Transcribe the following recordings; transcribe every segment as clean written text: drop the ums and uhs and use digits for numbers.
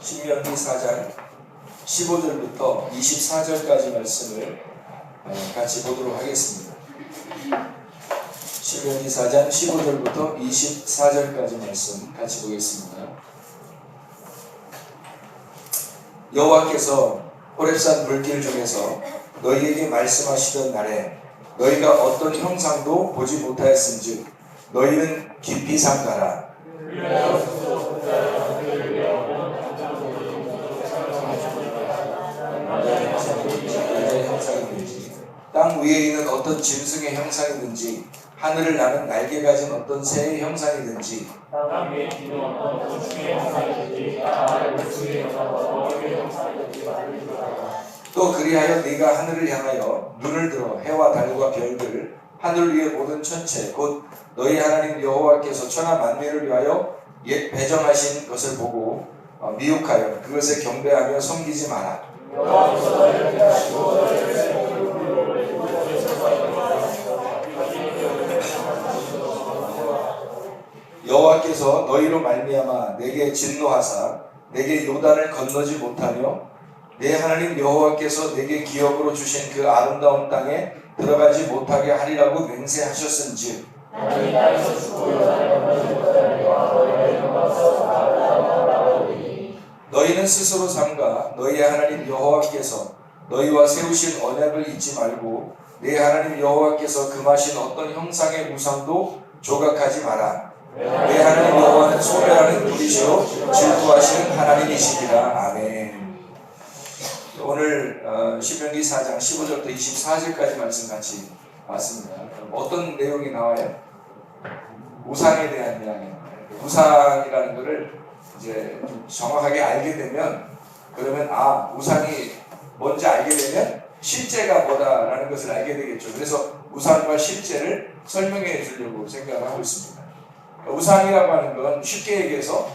신명기 4장 15절부터 24절까지 말씀을 같이 보도록 하겠습니다. 신명기 4장 15절부터 24절까지 말씀 같이 보겠습니다. 여호와께서 호렙산 불길 중에서 너희에게 말씀하시던 날에 너희가 어떤 형상도 보지 못하였은즉 너희는 깊이 삼가라. 땅 위에 있는 어떤 짐승의 형상이든지 하늘을 나는 날개 가진 어떤 새의 형상이든지 땅 위에 기는 어떤 곤충의 형상이든지 땅 아래 물고기의 형상과 벌의 형상이든지 만들지 말라. 또 그리하여 네가 하늘을 향하여 눈을 들어 해와 달과 별들 하늘 위의 모든 천체 곧 너희 하나님 여호와께서 천하 만민을 위하여 옛 배정하신 것을 보고 미혹하여 그것에 경배하며 섬기지 마라. 여호와께서 너희를 택하시고 너희를 여호와께서 너희로 말미암아 내게 진노하사 내게 요단을 건너지 못하며 내 하나님 여호와께서 내게 기업으로 주신 그 아름다운 땅에 들어가지 못하게 하리라고 맹세하셨은즉 너희는 스스로 삼가 너희 하나님 여호와께서 너희와 세우신 언약을 잊지 말고 내 하나님 여호와께서 금하신 어떤 형상의 우상도 조각하지 마라. 내 하나님 여호와는 소멸하는 분이시요 질투하시는 하나님이시니라. 아멘. 오늘 신명기 4장 15절부터 24절까지 말씀 같이 봤습니다. 어떤 내용이 나와요? 우상에 대한 이야기. 우상이라는 것을 이제 좀 정확하게 알게 되면 그러면 우상이 뭔지 알게 되면 실제가 뭐다라는 것을 알게 되겠죠. 그래서 우상과 실제를 설명해 주려고 생각을 하고 있습니다. 우상이라고 하는 건 쉽게 얘기해서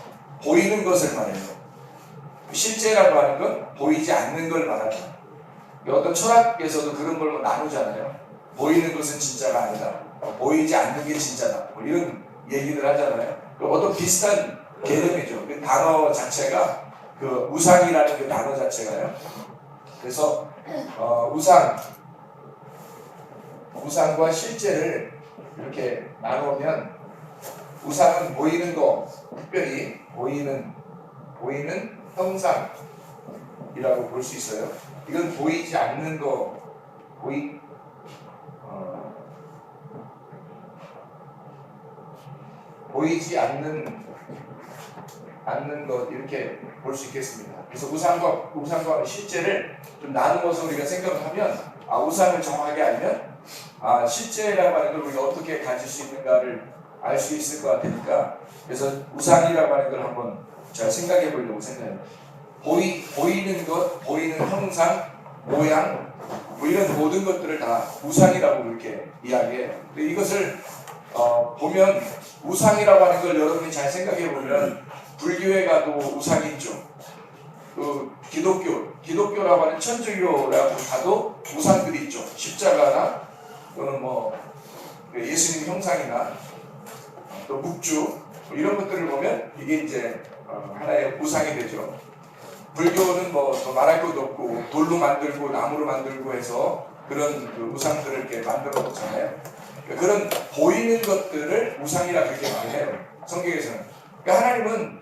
보이는 것을 말해요. 실제라고 하는 건 보이지 않는 걸 말합니다. 어떤 철학에서도 그런 걸 나누잖아요. 보이는 것은 진짜가 아니다. 보이지 않는 게 진짜다. 이런 얘기를 하잖아요. 어떤 비슷한 개념이죠. 그 단어 자체가 그 우상이라는 그 단어 자체가요. 그래서 우상과 실제를 이렇게 나누면 우상은 보이는 거, 특별히 보이는 형상이라고 볼 수 있어요. 이건 보이지 않는 거, 보이지 않는 것 이렇게 볼 수 있겠습니다. 그래서 우상과 실제를 좀 나누어서 우리가 생각을 하면 우상을 정확하게 알면 실제라고 하는 걸 우리가 어떻게 가질 수 있는가를 알 수 있을 것 같으니까 그래서 우상이라고 하는 걸 한번 제가 생각해 보려고 생각해요. 보이는 것, 보이는 형상, 모양 이런 모든 것들을 다 우상이라고 이렇게 이야기해요. 이것을 보면 우상이라고 하는 걸 여러분이 잘 생각해 보면 불교에 가도 우상이 있죠. 그 기독교라고 하는 천주교라고 가도 우상들이 있죠. 십자가나 또는 예수님 형상이나 또 묵주 이런 것들을 보면 이게 이제 하나의 우상이 되죠. 불교는 더 말할 것도 없고 돌로 만들고 나무로 만들고 해서 그런 그 우상들을 이렇게 만들어 놓잖아요. 그런 보이는 것들을 우상이라 그렇게 말해요. 성경에서는. 그러니까 하나님은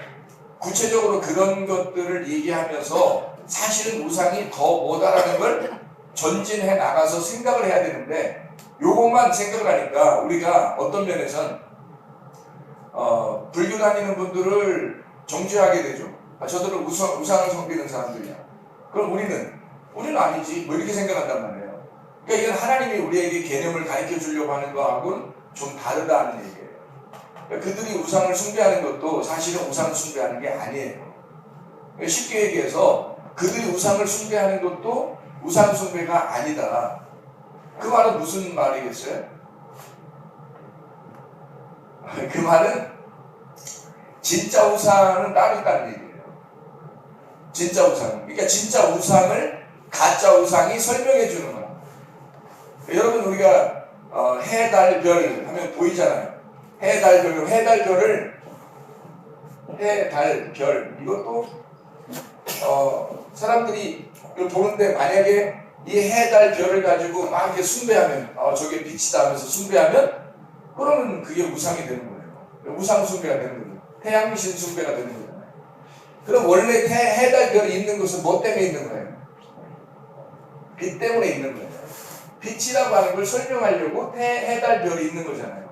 구체적으로 그런 것들을 얘기하면서 사실은 우상이 더 뭐다라는 걸 전진해 나가서 생각을 해야 되는데 요것만 생각을 하니까 우리가 어떤 면에선 불교 다니는 분들을 정죄하게 되죠. 저들은 우상을 섬기는 사람들이야. 그럼 우리는 아니지. 이렇게 생각한단 말이에요. 그러니까 이건 하나님이 우리에게 개념을 가르쳐 주려고 하는 거하고는 좀 다르다는 얘기예요. 그러니까 그들이 우상을 숭배하는 것도 사실은 우상을 숭배하는 게 아니에요. 그러니까 쉽게 얘기해서 그들이 우상을 숭배하는 것도 우상 숭배가 아니다. 그 말은 무슨 말이겠어요? 그 말은 진짜 우상은 따로 있다는 얘기예요. 진짜 우상. 그러니까 진짜 우상을 가짜 우상이 설명해 주는 거야. 여러분 우리가 해, 달, 별 하면 보이잖아요. 해, 달, 별 이것도 사람들이 이걸 보는데 만약에 이 해, 달, 별을 가지고 막 이렇게 숭배하면 저게 빛이다 하면서 숭배하면 그러면 그게 우상이 되는 거예요. 우상 숭배가 되는 거예요. 태양신 숭배가 되는 거잖아요. 그럼 원래 해, 달, 별이 있는 것은 뭐 때문에 있는 거예요? 빛 때문에 있는 거예요. 빛이라고 하는 걸 설명하려고 해, 달, 별이 있는 거잖아요.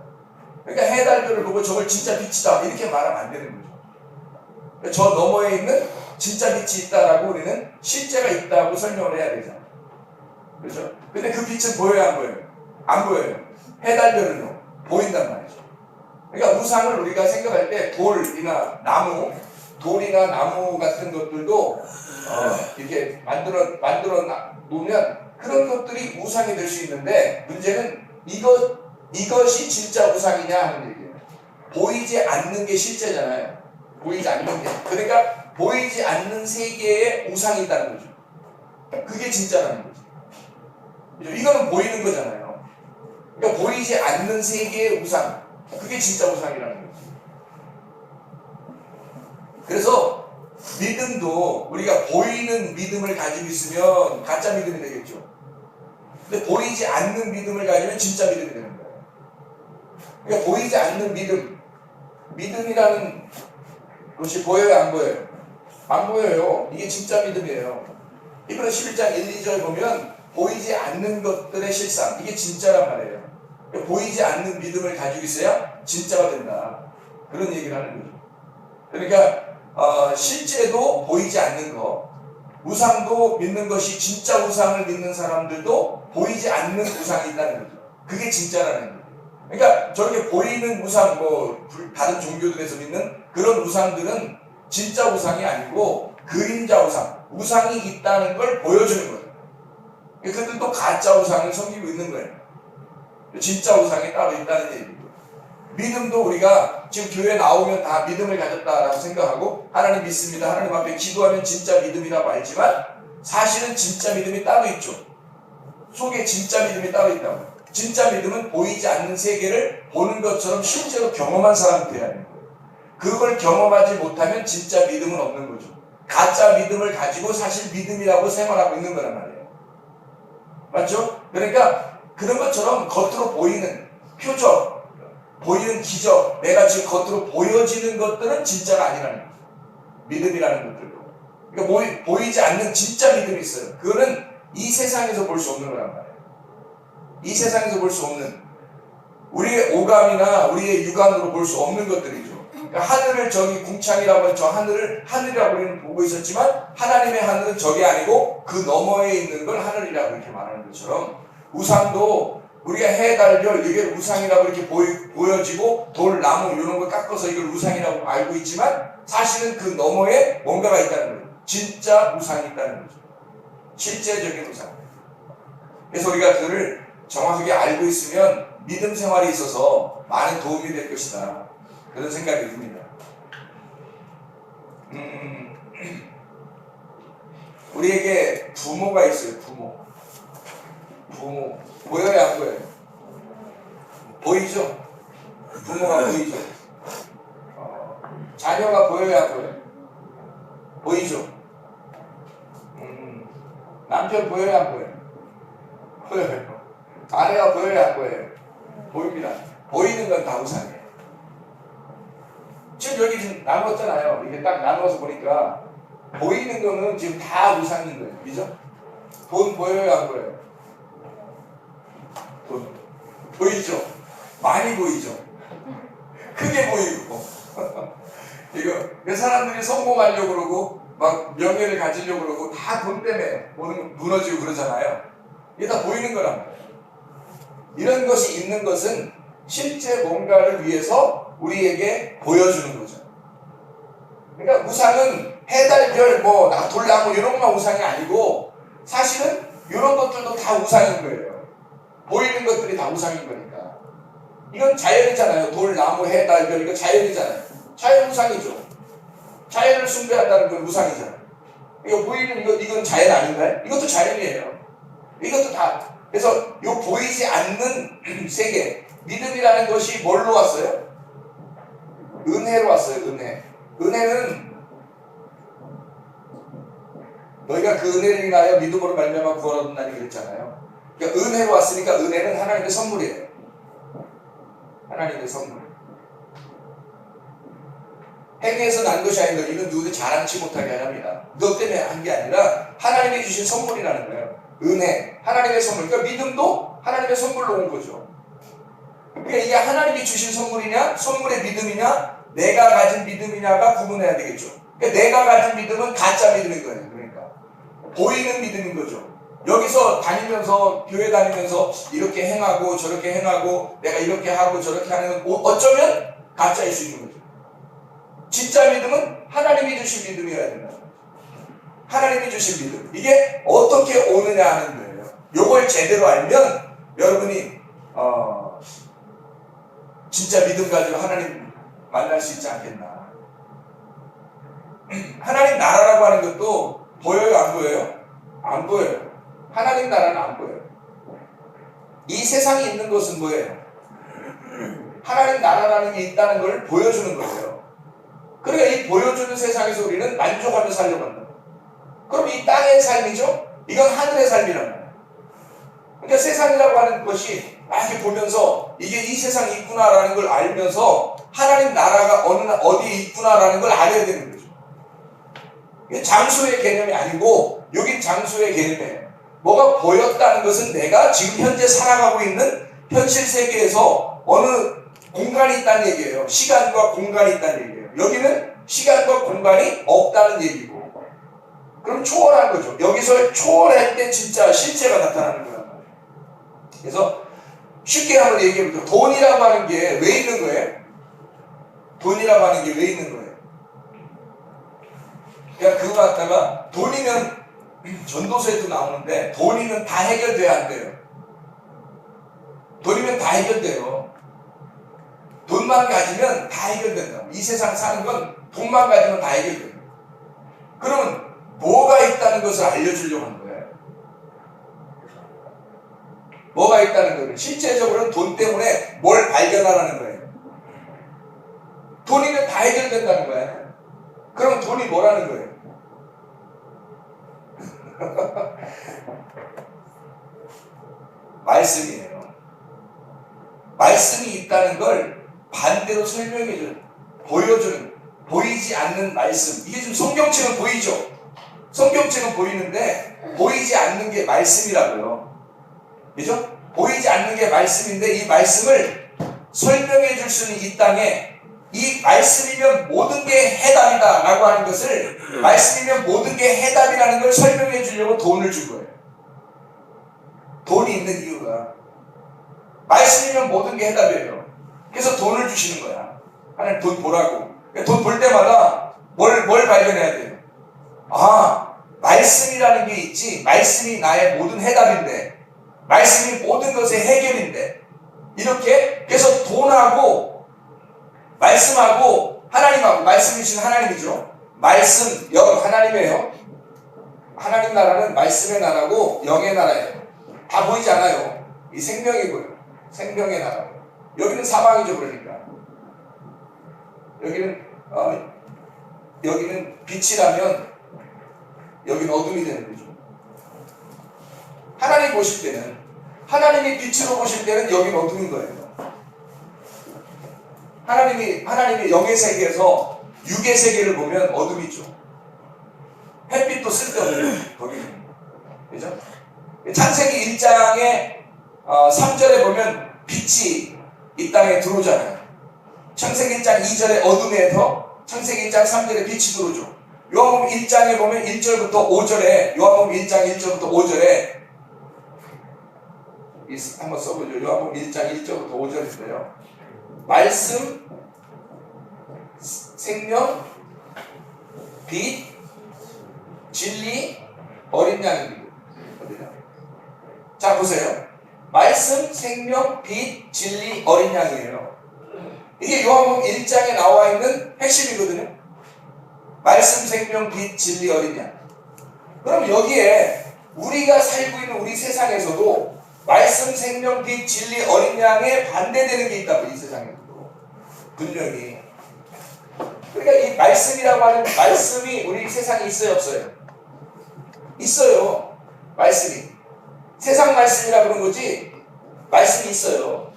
그러니까 해, 달, 별을 보고 저걸 진짜 빛이다 이렇게 말하면 안 되는 거죠. 그러니까 저 너머에 있는 진짜 빛이 있다라고 우리는 실제가 있다고 설명을 해야 되잖아요. 그렇죠? 근데 그 빛은 보여요, 안 보여요? 안 보여요. 해, 달, 별은요 보인단 말이죠. 그러니까 우상을 우리가 생각할 때 돌이나 나무 같은 것들도 이렇게 만들어 놓으면 그런 것들이 우상이 될 수 있는데 문제는 이것이 진짜 우상이냐 하는 얘기예요. 보이지 않는 게 실제잖아요. 보이지 않는 게. 그러니까 보이지 않는 세계에 우상이 있다는 거죠. 그게 진짜라는 거죠. 이거는 보이는 거잖아요. 그러니까 보이지 않는 세계의 우상. 그게 진짜 우상이라는 거죠. 그래서 믿음도 우리가 보이는 믿음을 가지고 있으면 가짜 믿음이 되겠죠. 근데 보이지 않는 믿음을 가지면 진짜 믿음이 되는 거예요. 그러니까 보이지 않는 믿음이라는 것이 보여요, 안 보여요? 안 보여요. 이게 진짜 믿음이에요. 이번에 11장 1, 2절 보면 보이지 않는 것들의 실상, 이게 진짜란 말이에요. 그러니까 보이지 않는 믿음을 가지고 있어야 진짜가 된다. 그런 얘기를 하는 거죠. 그러니까 실제도 보이지 않는 것, 우상도 믿는 것이 진짜 우상을 믿는 사람들도 보이지 않는 우상이 있다는 거죠. 그게 진짜라는 거예요. 그러니까 저렇게 보이는 우상, 다른 종교들에서 믿는 그런 우상들은 진짜 우상이 아니고 그림자 우상, 우상이 있다는 걸 보여주는 거예요. 그들도 가짜 우상을 섬기고 있는 거예요. 진짜 우상이 따로 있다는 얘기고. 믿음도 우리가 지금 교회 나오면 다 믿음을 가졌다라고 생각하고 하나님 믿습니다. 하나님 앞에 기도하면 진짜 믿음이라고 알지만 사실은 진짜 믿음이 따로 있죠. 속에 진짜 믿음이 따로 있다고. 진짜 믿음은 보이지 않는 세계를 보는 것처럼 실제로 경험한 사람이 돼야 하는 거예요. 그걸 경험하지 못하면 진짜 믿음은 없는 거죠. 가짜 믿음을 가지고 사실 믿음이라고 생활하고 있는 거란 말이에요. 맞죠? 그러니까 그런 것처럼 겉으로 보이는 표적, 보이는 기적, 내가 지금 겉으로 보여지는 것들은 진짜가 아니라는 거죠. 믿음이라는 것들도. 그러니까 보이지 않는 진짜 믿음이 있어요. 그거는 이 세상에서 볼 수 없는 거란 말이에요. 이 세상에서 볼 수 없는, 우리의 오감이나 우리의 육안으로 볼 수 없는 것들이죠. 그러니까 하늘을 저기 궁창이라고 하는 저 하늘이라고 우리는 보고 있었지만 하나님의 하늘은 저게 아니고 그 너머에 있는 걸 하늘이라고 이렇게 말하는 것처럼 우상도 우리가 해, 달, 별 이게 우상이라고 이렇게 보여지고 돌, 나무 이런 걸 깎아서 이걸 우상이라고 알고 있지만 사실은 그 너머에 뭔가가 있다는 거예요. 진짜 우상이 있다는 거죠. 실제적인 우상. 그래서 우리가 그를 정확하게 알고 있으면 믿음 생활에 있어서 많은 도움이 될 것이다. 그런 생각이 듭니다. 우리에게 부모가 있어요. 부모. 보여요, 안 보여요? 보이죠? 부모가 보이죠? 자녀가 보여요, 안 보여요? 보이죠? 남편 보여요, 안 보여요? 보여요. 아내가 보여요, 안 보여요? 보입니다. 보이는 건 다 우상이에요. 지금 여기 지금 나누었잖아요. 이게 딱 나누어서 보니까 보이는 거는 지금 다 우상인 거예요. 그죠? 돈 보여요, 안 보여요? 돈 보이죠? 많이 보이죠? 크게 보이고 이거 사람들이 성공하려고 그러고 막 명예를 가지려고 그러고 다 돈 때문에 무너지고 그러잖아요. 이게 다 보이는 거란 말이에요. 이런 것이 있는 것은 실제 뭔가를 위해서 우리에게 보여주는 거죠. 그러니까 우상은 해, 달, 별, 돌나무 이런 것만 우상이 아니고 사실은 이런 것들도 다 우상인 거예요. 보이는 것들이 다 우상인 거니까. 이건 자연이잖아요. 돌, 나무, 해, 달, 별 이거 자연이잖아요. 자연 우상이죠. 자연을 숭배한다는 건 우상이잖아요. 이거 보이는 이건 자연 아닌가요? 이것도 자연이에요. 이것도 다. 그래서 이 보이지 않는 세계, 믿음이라는 것이 뭘로 왔어요? 은혜로 왔어요. 은혜는 너희가 그 은혜를 인하여 믿음으로 말미암아 구원 얻는다니 그랬잖아요. 그러니까 은혜로 왔으니까 은혜는 하나님의 선물이에요. 하나님의 선물. 행위에서 난 것이 아닌 것, 이는 누구도 자랑치 못하게 하랍니다. 너 때문에 한 게 아니라 하나님이 주신 선물이라는 거예요. 은혜, 하나님의 선물. 그러니까 믿음도 하나님의 선물로 온 거죠. 그러니까 이게 하나님이 주신 선물이냐, 선물의 믿음이냐, 내가 가진 믿음이냐가 구분해야 되겠죠. 그러니까 내가 가진 믿음은 가짜 믿음인 거예요. 그러니까 보이는 믿음인 거죠. 여기서 다니면서, 교회 다니면서 이렇게 행하고 저렇게 행하고 내가 이렇게 하고 저렇게 하는 건 어쩌면 가짜일 수 있는 거죠. 진짜 믿음은 하나님이 주신 믿음이어야 된다. 하나님이 주신 믿음. 이게 어떻게 오느냐 하는 거예요. 요걸 제대로 알면 여러분이 진짜 믿음 가지고 하나님 만날 수 있지 않겠나. 하나님 나라라고 하는 것도 보여요, 안 보여요? 안 보여요. 하나님 나라는 안 보여요. 이 세상에 있는 것은 뭐예요? 하나님 나라라는 게 있다는 걸 보여주는 거예요. 그러니까 이 보여주는 세상에서 우리는 만족하며 살려고 한다. 그럼 이 땅의 삶이죠? 이건 하늘의 삶이란 말이에요. 그러니까 세상이라고 하는 것이 이렇게 보면서 이게 이 세상이 있구나라는 걸 알면서 하나님 나라가 어디에 있구나라는 걸 알아야 되는 거죠. 이게 장소의 개념이 아니고 여긴 장소의 개념이에요. 뭐가 보였다는 것은 내가 지금 현재 살아가고 있는 현실 세계에서 어느 공간이 있다는 얘기예요. 시간과 공간이 있다는 얘기예요. 여기는 시간과 공간이 없다는 얘기고, 그럼 초월한 거죠. 여기서 초월할 때 진짜 실체가 나타나는 거란 말이에요. 그래서 쉽게 한번 얘기해보죠. 돈이라고 하는 게 왜 있는 거예요? 돈이라고 하는 게 왜 있는 거예요? 그러니까 그거 갖다가 돈이면 전도서에도 나오는데 돈이면 다 해결돼야 안 돼요. 돈이면 다 해결돼요. 돈만 가지면 다 해결된다. 이 세상 사는 건 돈만 가지면 다 해결돼요. 그러면 뭐가 있다는 것을 알려주려고 하는 거예요. 뭐가 있다는 거예요. 실제적으로는 돈 때문에 뭘 발견하라는 거예요. 돈이면 다 해결된다는 거예요. 그럼 돈이 뭐라는 거예요? 말씀이에요. 말씀이 있다는 걸 반대로 설명해주는, 보여주는, 보이지 않는 말씀. 이게 지금 성경책은 보이죠? 성경책은 보이는데 보이지 않는 게 말씀이라고요. 그죠? 보이지 않는 게 말씀인데 이 말씀을 설명해 줄 수는 이 땅에 이 말씀이면 모든 게 해답이다 라고 하는 것을, 말씀이면 모든 게 해답이라는 걸 설명해 주려고 돈을 준 거예요. 돈이 있는 이유가 말씀이면 모든 게 해답이에요. 그래서 돈을 주시는 거야. 하나님 돈 보라고. 돈 볼 때마다 뭘 발견해야 돼요? 아, 말씀이라는 게 있지. 말씀이 나의 모든 해답인데, 말씀이 모든 것의 해결인데, 이렇게 그래서 돈하고 말씀하고 하나님하고, 말씀이신 하나님이죠. 말씀, 영 하나님이에요. 하나님 나라는 말씀의 나라고 영의 나라예요. 다 보이지 않아요. 이 생명이고요. 생명의 나라. 여기는 사망이죠. 그러니까 여기는 빛이라면 여기는 어둠이 되는 거죠. 하나님 보실 때는, 하나님이 빛으로 보실 때는 여기는 어둠인 거예요. 하나님이 영의 세계에서 육의 세계를 보면 어둠이죠. 햇빛도 쓸데없는 거기는. 그죠? 창세기 1장의 3절에 보면 빛이 이 땅에 들어오잖아요. 창세기 1장 2절에 어둠에서 창세기 1장 3절에 빛이 들어오죠. 요한복음 1장에 보면 1절부터 5절에, 요한복음 1장 1절부터 5절에 한번 써보죠. 요한복음 1장 1절부터 5절인데요. 말씀, 생명, 빛, 진리, 어린 양입니다. 어디냐? 자, 보세요. 말씀, 생명, 빛, 진리, 어린 양이에요. 이게 요한복음 1장에 나와 있는 핵심이거든요. 말씀, 생명, 빛, 진리, 어린 양. 그럼 여기에 우리가 살고 있는 우리 세상에서도 말씀, 생명, 빛, 진리, 어린 양에 반대되는 게 있다고, 이 세상에도. 분명히. 그러니까 이 말씀이라고 하는 말씀이 우리 세상에 있어요, 없어요? 있어요. 말씀이. 세상 말씀이라 그런 거지 말씀이 있어요.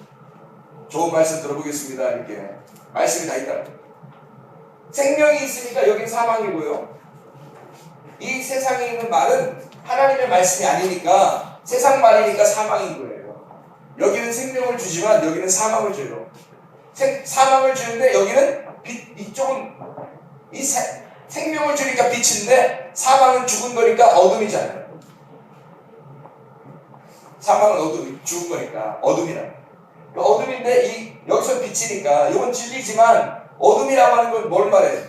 좋은 말씀 들어보겠습니다. 이렇게 말씀이 다 있다. 생명이 있으니까 여긴 사망이고요. 이 세상에 있는 말은 하나님의 말씀이 아니니까 세상 말이니까 사망인 거예요. 여기는 생명을 주지만 여기는 사망을 줘요. 사망을 주는데 여기는 빛, 이쪽은 생명을 주니까 빛인데 사망은 죽은 거니까 어둠이잖아요. 사망은 어둠, 죽은 거니까 어둠이라. 어둠인데 여기서 빛이니까 이건 진리지만 어둠이라고 하는 건 뭘 말해요?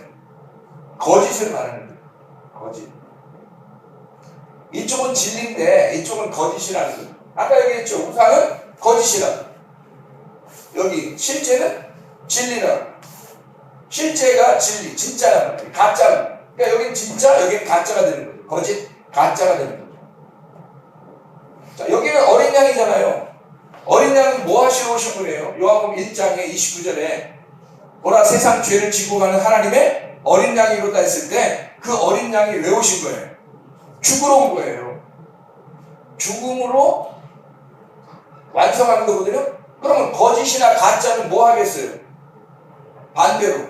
거짓을 말하는 거예요. 거짓. 이쪽은 진리인데 이쪽은 거짓이라는 거예요. 아까 얘기했죠. 우상은 거짓이라고. 여기 실제는 진리라고. 실제가 진리, 진짜란 말이에요. 가짜는. 그러니까 여긴 진짜, 여기는 가짜가 되는 거예요. 거짓, 가짜가 되는 거예요. 자, 여기는 어린 양이잖아요. 어린 양은 뭐 하시러 오신 분이에요? 요한복음 1장에 29절에 보라 세상 죄를 지고 가는 하나님의 어린 양이로다 했을 때 그 어린 양이 왜 오신 거예요? 죽으러 온 거예요. 죽음으로 완성하는 거거든요. 그러면 거짓이나 가짜는 뭐 하겠어요? 반대로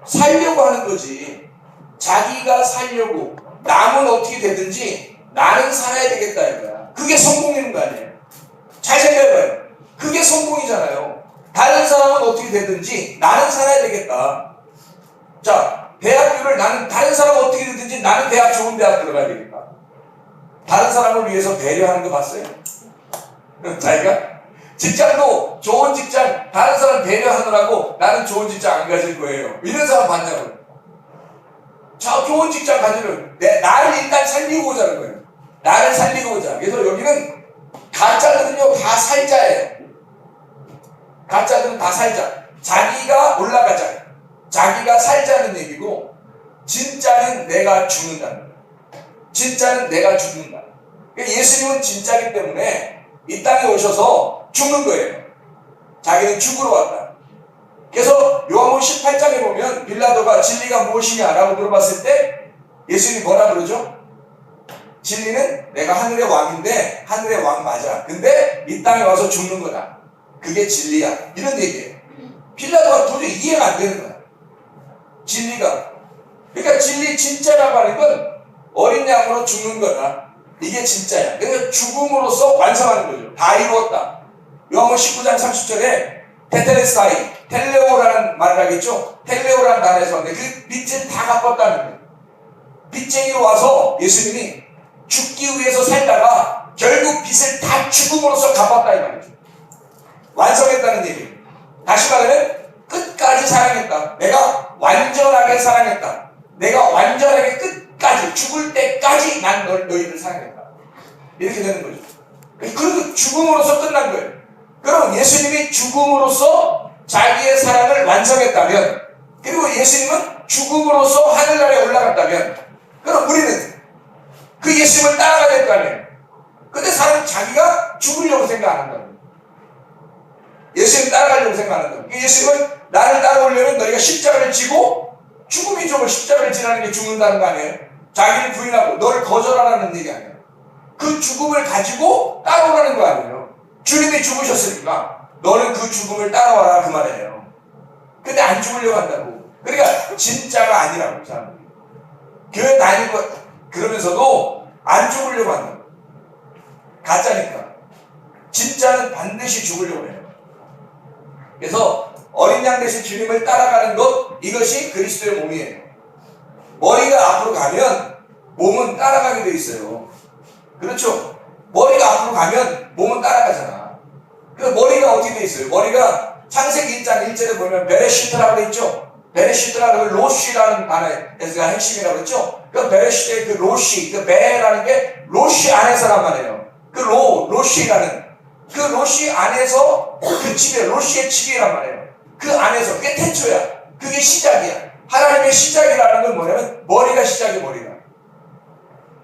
살려고 하는 거지. 자기가 살려고 남은 어떻게 되든지 나는 살아야 되겠다 이거야. 그게 성공인 거 아니에요? 잘 생각해봐요. 그게 성공이잖아요. 다른 사람은 어떻게 되든지 나는 살아야 되겠다. 자, 대학교를 나는 다른 사람은 어떻게 되든지 나는 대학 좋은 대학 들어가야 되겠다. 다른 사람을 위해서 배려하는 거 봤어요? 자기가 직장도 좋은 직장 다른 사람 배려하느라고 나는 좋은 직장 안 가질 거예요. 이런 사람 봤냐고요. 자, 좋은 직장 가지면 나를 일단 살리고 오자는 거예요. 나를 살리고 오자. 그래서 여기는 가짜들은요 다 살자예요. 가짜들은 다 살자. 자기가 올라가자. 자기가 살자는 얘기고 진짜는 내가 죽는다는 거예요. 진짜는 내가 죽는다. 예수님은 진짜이기 때문에 이 땅에 오셔서 죽는 거예요. 자기는 죽으러 왔다. 그래서 요한복음 18장에 보면 빌라도가 진리가 무엇이냐라고 물어봤을 때 예수님이 뭐라 그러죠? 진리는 내가 하늘의 왕인데 하늘의 왕 맞아. 근데 이 땅에 와서 죽는 거다. 그게 진리야. 이런 얘기예요. 빌라도가 도저히 이해가 안 되는 거야. 진리가. 그러니까 진리 진짜라고 하는 건 어린 양으로 죽는 거다. 이게 진짜야. 그래서 죽음으로써 완성하는 거죠. 다 이루었다. 요한복음 19장 30절에 테텔레스타이, 텔레오라는 말을 하겠죠. 텔레오라는 단어에서 왔는데 그 빛을 다 갚았다는 거예요. 빛쟁이로 와서 예수님이 죽기 위해서 살다가 결국 빛을 다 죽음으로써 갚았다 이 말이죠. 완성했다는 얘기예요. 다시 말하면 끝까지 사랑했다. 내가 완전하게 사랑했다. 내가 완전하게 끝까지 죽을 때까지 난 너희를 사랑했다. 이렇게 되는 거죠. 그리고 죽음으로써 끝난 거예요. 그럼 예수님이 죽음으로써 자기의 사랑을 완성했다면, 그리고 예수님은 죽음으로써 하늘나라에 올라갔다면, 그럼 우리는 그 예수님을 따라가야 될 거 아니에요. 근데 사람은 자기가 죽으려고 생각 안 한다고. 예수님 따라가려고 생각 안 한다고. 예수님은 나를 따라오려면 너희가 십자가를 지고, 죽음이 좀 십자가를 지라는 게 죽는다는 거 아니에요? 자기를 부인하고 너를 거절하라는 얘기 아니에요? 그 죽음을 가지고 따라오라는 거 아니에요? 주님이 죽으셨으니까 너는 그 죽음을 따라와라 그 말이에요. 근데 안 죽으려고 한다고. 그러니까 진짜가 아니라고 사람들이. 교회 다니고 그러면서도 안 죽으려고 한다고. 가짜니까. 진짜는 반드시 죽으려고 해요. 그래서 어린 양 대신 주님을 따라가는 것, 이것이 그리스도의 몸이에요. 머리가 앞으로 가면 몸은 따라가게 돼 있어요. 그렇죠? 머리가 앞으로 가면 몸은 따라가잖아. 그 머리가 어떻게 돼 있어요? 머리가 창세기 1장 1절에 보면 베레시트라고 돼 있죠? 베레시트라는 로시라는 단어에서 핵심이라고 했죠? 그 베레시트의 그 로시, 그 베라는 게 로시 안에서란 말이에요. 그 로시라는 그 로시 안에서 그 지배, 로시의 지배란 말이에요. 그 안에서, 그게 태초야. 그게 시작이야. 하나님의 시작이라는 건 뭐냐면 머리가 시작이야, 머리가.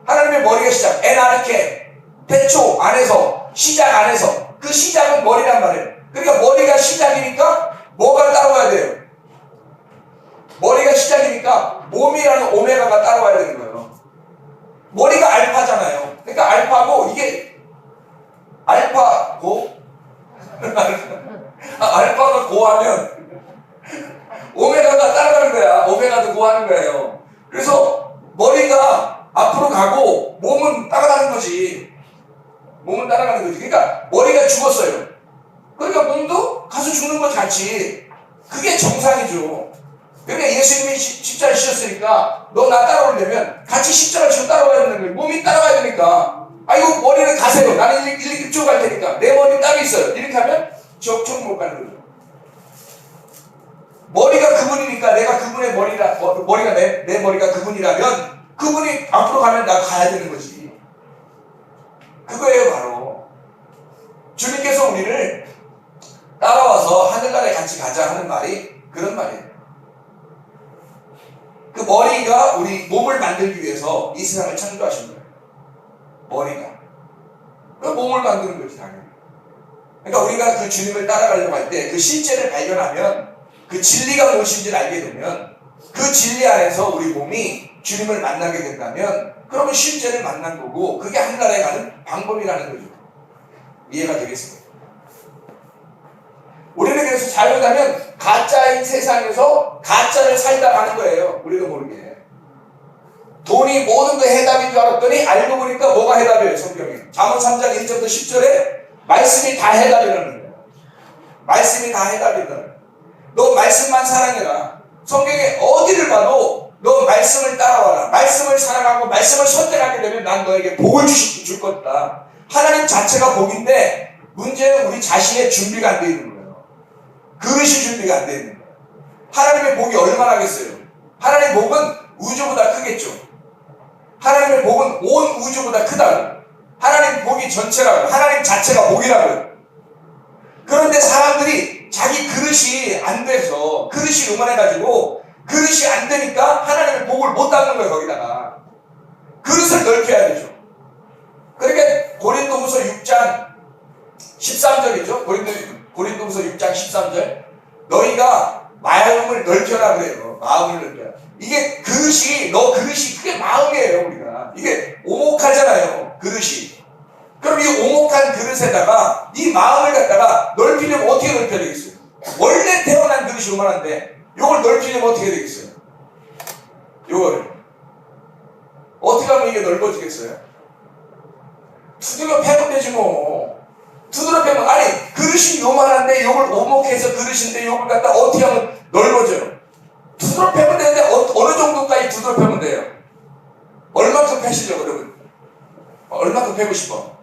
하나님의 머리가 시작. 에나르케, 태초 안에서, 시작 안에서. 그 시작은 머리란 말이에요. 그러니까 머리가 시작이니까 뭐가 따라와야 돼요? 머리가 시작이니까 몸이라는 오메가가 따라와야 되는 거예요. 머리가 알파잖아요. 앞으로 가고 몸은 따라가는 거지. 몸은 따라가는 거지. 그러니까 머리가 죽었어요. 그러니까 몸도 가서 죽는 거지 같이. 그게 정상이죠. 그러니까 예수님이 십자가 지셨으니까 너 나 따라오려면 같이 십자가 지고 따라와야 되는 거예요. 몸이 따라가야 되니까. 아이고 머리는 가세요. 나는 이쪽 갈 테니까. 내 머리 따로 있어요. 이렇게 하면 지옥 못 가는 거죠. 머리가 그분이니까 내가 그분의 머리가 내 머리가 그분이라면 그분이 앞으로 가면 나 가야 되는 거지. 그거예요 바로. 주님께서 우리를 따라와서 하늘나라에 같이 가자 하는 말이 그런 말이에요. 그 머리가 우리 몸을 만들기 위해서 이 세상을 창조하신 거예요. 머리가. 그 몸을 만드는 거지 당연히. 그러니까 우리가 그 주님을 따라가려고 할 때 그 실제를 발견하면 그 진리가 무엇인지를 알게 되면 그 진리 안에서 우리 몸이 주님을 만나게 된다면 그러면 실제를 만난 거고 그게 하늘나라에 가는 방법이라는 거죠. 이해가 되겠습니까? 우리는 그래서 잘못하면 가짜인 세상에서 가짜를 살다 가는 거예요. 우리도 모르게. 돈이 모든 게 해답인 줄 알았더니 알고 보니까 뭐가 해답이에요 성경에. 잠언 3장 1절부터 10절에 말씀이 다 해답이라는 거예요. 말씀이 다 해답이라는 거예요. 너 말씀만 사랑해라. 성경에 어디를 봐도 너 말씀을 따라와라. 말씀을 사랑하고 말씀을 선택하게 되면 난 너에게 복을 줄 것이다. 하나님 자체가 복인데 문제는 우리 자신의 준비가 안 돼 있는 거예요. 그릇이 준비가 안 돼 있는 거예요. 하나님의 복이 얼마나 하겠어요. 하나님의 복은 우주보다 크겠죠. 하나님의 복은 온 우주보다 크다고. 하나님 복이 전체라고. 하나님 자체가 복이라고요. 그런데 사람들이 자기 그릇이 안 돼서 그릇이 요만해가지고 그릇이 안 되니까 하나님의 복을 못 담는 거예요. 거기다가 그릇을 넓혀야 되죠. 그러니까 고린도후서 6장 13절이죠. 고린도후서 6장 13절 너희가 마음을 넓혀라 그래요. 마음을 넓혀라. 이게 그릇이 너 그릇이 그게 마음이에요. 우리가 이게 오목하잖아요. 그릇이. 그럼 이 오목한 그릇에다가 이 마음을 갖다가 넓히려면 어떻게 넓혀야 되겠어요? 원래 태어난 그릇이 요만한데 이걸 넓히려면 어떻게 되겠어요? 요거를 어떻게 하면 이게 넓어지겠어요? 두드려 패면 되지 뭐. 두드려 패면 아니 그릇이 요만한데 이걸 오목해서 그릇인데 이걸 갖다 어떻게 하면 넓어져요? 두드려 패면 되는데 어느 정도까지 두드려 패면 돼요? 얼마큼 패시려고 그러면? 얼마큼 패고 싶어?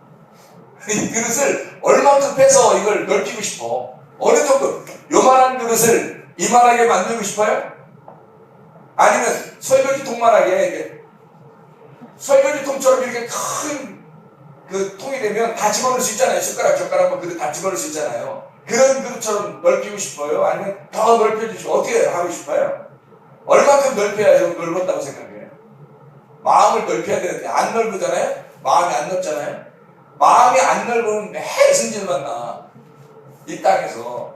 이 그릇을 얼마큼 패서 이걸 넓히고 싶어? 어느 정도? 요만한 그릇을 이만하게 만들고 싶어요? 아니면 설거지통만하게 이게 설거지통처럼 이렇게 큰 그 통이 되면 다 집어넣을 수 있잖아요. 젓가락 뭐 그릇 다 집어넣을 수 있잖아요. 그런 그릇처럼 넓히고 싶어요? 아니면 더 넓혀주시고 어떻게 하고 싶어요? 얼마큼 넓혀야 넓었다고 생각해요? 마음을 넓혀야 되는데 안 넓으잖아요? 마음이 안 넓잖아요? 마음이 안 넓으면 매일 승질만 나. 이 땅에서.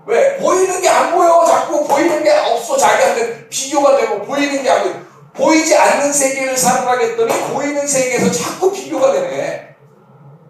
왜? 보이는 게 안 보여. 자꾸 보이는 게 없어. 자기한테 비교가 되고 보이는 게 안 보여. 보이지 않는 세계를 살아가겠더니 보이는 세계에서 자꾸 비교가 되네.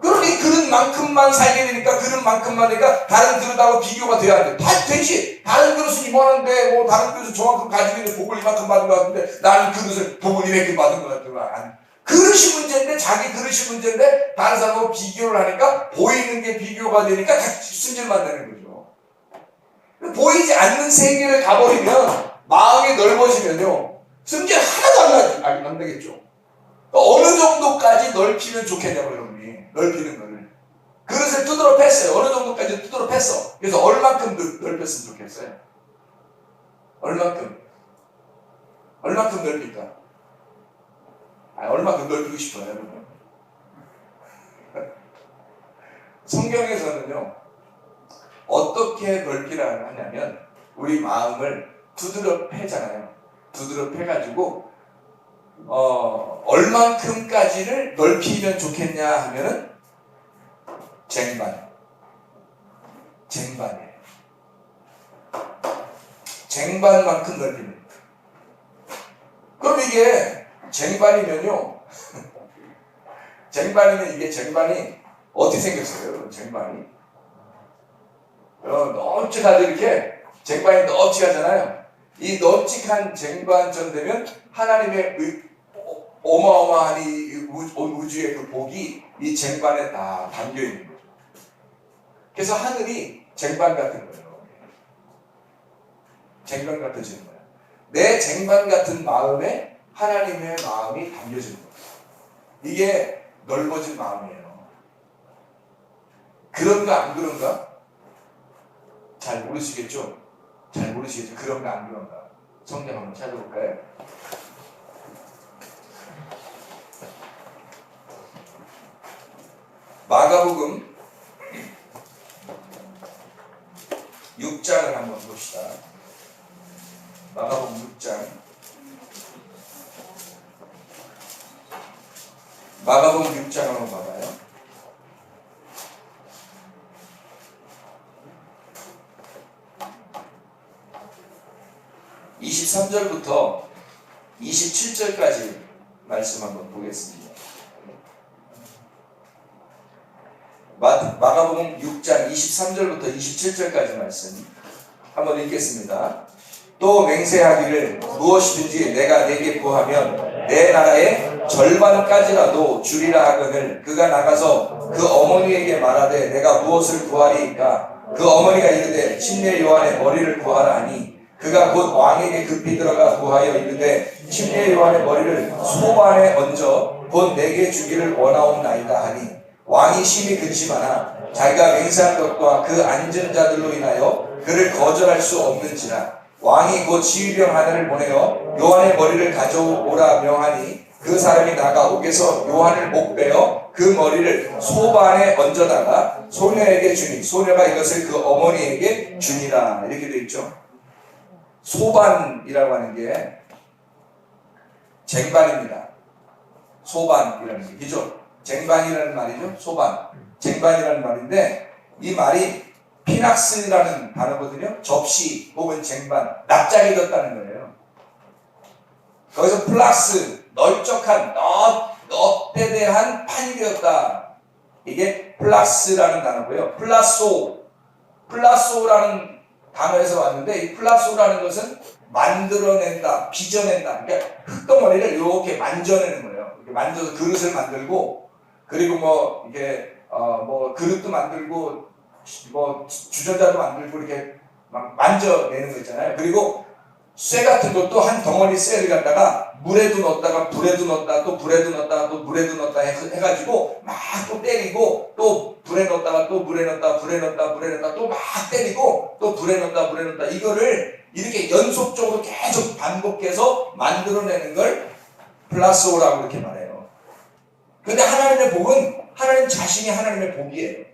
그러니 그릇만큼만 살게 되니까 그릇만큼만 되니까 다른 그릇하고 비교가 돼야 안 돼. 다 되지. 다른 그릇은 이만한데 뭐 다른 그릇은 저만큼 가지고 있는 복을 이만큼 받은 것 같은데 나는 그릇을 복을 이만큼 받은 것 같더라. 그릇이 문제인데 자기 그릇이 문제인데 다른 사람하고 비교를 하니까 보이는 게 비교가 되니까 다 승질만 내는 거죠. 보이지 않는 세계를 가버리면 마음이 넓어지면요 승질 하나도 안 나겠죠. 어느 정도까지 넓히면 좋겠냐고 여러분이 넓히는 거를 그릇을 두드러 팼어요. 어느 정도까지 두드러 팼어. 그래서 얼만큼 넓혔으면 좋겠어요? 얼만큼 넓힐까? 얼마큼 넓히고 싶어요, 여러분? 성경에서는요, 어떻게 넓히라 하냐면, 우리 마음을 두드려 패잖아요. 두드려 패가지고, 얼만큼까지를 넓히면 좋겠냐 하면은, 쟁반이에요. 쟁반만큼 넓히는. 그럼 이게, 쟁반이면요. 쟁반이면 이게 쟁반이 어떻게 생겼어요? 쟁반이 널찍하게 이렇게 쟁반이 널찍하잖아요. 이 널찍한 쟁반쯤 되면 하나님의 어마어마한 이 우주의 그 복이 이 쟁반에 다 담겨 있는 거예요. 그래서 하늘이 쟁반 같은 거예요. 쟁반 같아지는 거예요. 내 쟁반 같은 마음에 하나님의 마음이 담겨지는 거예요. 이게 넓어진 마음이에요. 그런가 안 그런가? 잘 모르시겠죠? 잘 모르시겠죠? 그런가 안 그런가? 성경 한번 찾아볼까요? 마가복음 6장을 한번 봅시다. 마가복음 6장. 마가복음 6장 한번 봐봐요. (23절부터) (27절까지) 말씀 한번 보겠습니다. 마가복음 6장 23절부터 27절까지 말씀 한번 읽겠습니다. 또 맹세하기를 무엇이든지 내가 네게 구하면 내 나라의 절반까지라도 주리라 하거늘 그가 나가서 그 어머니에게 말하되 내가 무엇을 구하리이까 그 어머니가 이르되 침례 요한의 머리를 구하라 하니 그가 곧 왕에게 급히 들어가 구하여 이르되 침례 요한의 머리를 소반에 얹어 곧 내게 주기를 원하옵나이다 하니 왕이 심히 근심하나 자기가 맹세한 것과 그 앉은 자들로 인하여 그를 거절할 수 없는지라 왕이 곧 지휘병 하나를 보내어 요한의 머리를 가져오라 명하니 그 사람이 나가 옥에서 요한을 목베어 그 머리를 소반에 얹어다가 소녀에게 주니 소녀가 이것을 그 어머니에게 주니라. 이렇게 되어 있죠. 소반이라고 하는 게 쟁반입니다. 소반이라는 게 그죠? 쟁반이라는 말이죠. 소반. 쟁반이라는 말인데 이 말이 피낙스라는 단어거든요. 접시 혹은 쟁반, 납작이 뒀다는 거예요. 거기서 플라스, 널쩍한, 넛대대한 판이 되었다. 이게 플라스라는 단어고요. 플라소라는 단어에서 왔는데 이 플라소라는 것은 만들어낸다, 빚어낸다. 그러니까 흙덩어리를 이렇게 만져내는 거예요. 이렇게 만져서 그릇을 만들고 그리고 뭐 이게 뭐 그릇도 만들고 뭐 주전자도 만들고 이렇게 막 만져내는 거 있잖아요. 그리고 쇠 같은 것도 한 덩어리 쇠를 갖다가 물에도 넣었다가 불에도 넣었다가 또 불에도 넣었다가 또 물에도 넣었다 해가지고 막 또 때리고 또 불에 넣었다가 또 물에 넣었다가 불에 넣었다가 물에 넣었다가 또 막 때리고 또 불에 넣었다가 물에 넣었다 이거를 이렇게 연속적으로 계속 반복해서 만들어내는 걸 플라소라고 이렇게 말해요. 근데 하나님의 복은 하나님 자신이 하나님의 복이에요.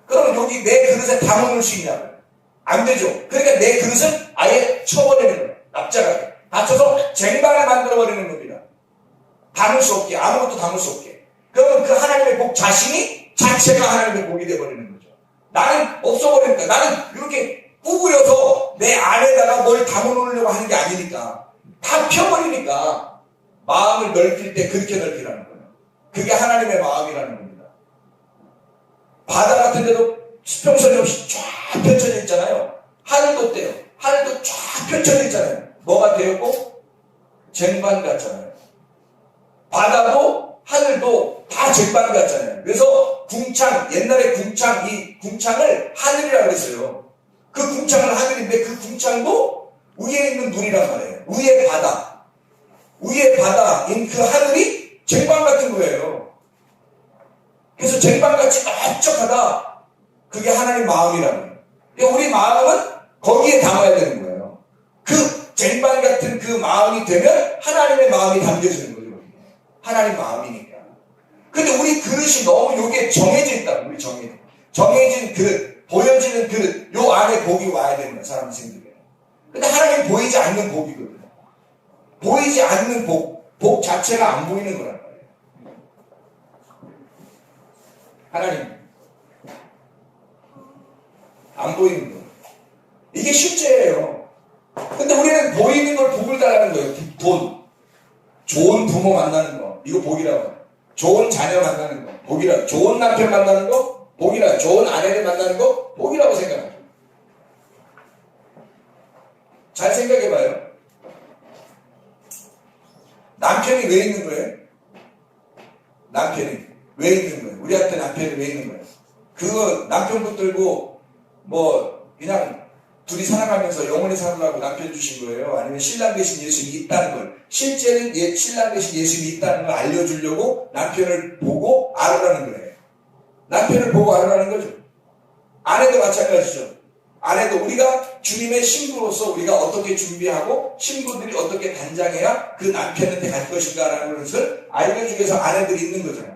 그러면 여기 내 그릇에 담아놓을 수 있냐고요? 안 되죠. 그러니까 내 그릇은 아예 쳐버리는 거예요. 납작하게. 닫혀서 쟁반을 만들어버리는 겁니다. 담을 수 없게, 아무것도 담을 수 없게. 그러면 그 하나님의 복 자신이 자체가 하나님의 복이 되어버리는 거죠. 나는 없어버리니까. 나는 이렇게 꾸부려서 내 안에다가 뭘 담아놓으려고 하는 게 아니니까. 다 펴버리니까 마음을 넓힐 때 그렇게 넓히라는 거예요. 그게 하나님의 마음이라는 겁니다. 바다 같은 데도 수평선이 없이 쫙 펼쳐져 있잖아요. 하늘도 어때요? 하늘도 쫙 펼쳐져 있잖아요. 뭐가 되었고? 쟁반 같잖아요. 바다도 하늘도 다 쟁반 같잖아요. 그래서 궁창, 옛날에 궁창, 이 궁창을 하늘이라고 했어요. 그 궁창은 하늘인데 그 궁창도 위에 있는 물이란 말이에요. 위에 바다인 그 하늘이 쟁반 같은 거예요. 그래서 쟁반같이 넓적하다. 그게 하나님 마음이라는 거예요. 그러니까 우리 마음은 거기에 담아야 되는 거예요. 그 쟁반 같은 그 마음이 되면 하나님의 마음이 담겨지는 거죠. 하나님 마음이니까. 근데 우리 그릇이 너무 여기에 정해져 있다. 우리 정해진 그릇, 보여지는 그릇, 요 안에 복이 와야 되는 거예요. 사람 생각에. 근데 하나님 보이지 않는 복이거든요. 보이지 않는 복 자체가 안 보이는 거란 말이에요. 하나님 안 보이는 거. 이게 실제예요. 근데 우리는 보이는 걸 복을 달라는 거예요. 돈, 좋은 부모 만나는 거, 이거 복이라고. 좋은 자녀 만나는 거, 복이라고. 좋은 남편 만나는 거, 복이라고. 좋은 아내를 만나는 거, 복이라고 생각하죠. 잘 생각해봐요. 남편이 왜 있는 거예요? 남편이 왜 있는 거예요? 우리한테 남편이 왜 있는 거예요? 그거 남편 붙들고 뭐 그냥 둘이 살아가면서 영원히 살으라고 남편 주신 거예요? 아니면 신랑 대신 예수님이 있다는 걸, 실제는 신랑 대신 예수님이 있다는 걸 알려주려고 남편을 보고 알으라는 거예요. 남편을 보고 알으라는 거죠. 아내도 마찬가지죠. 아내도 우리가 주님의 신부로서 우리가 어떻게 준비하고 신부들이 어떻게 단장해야 그 남편한테 갈 것인가라는 것을 알려주기 위해서 아내들이 있는 거잖아요.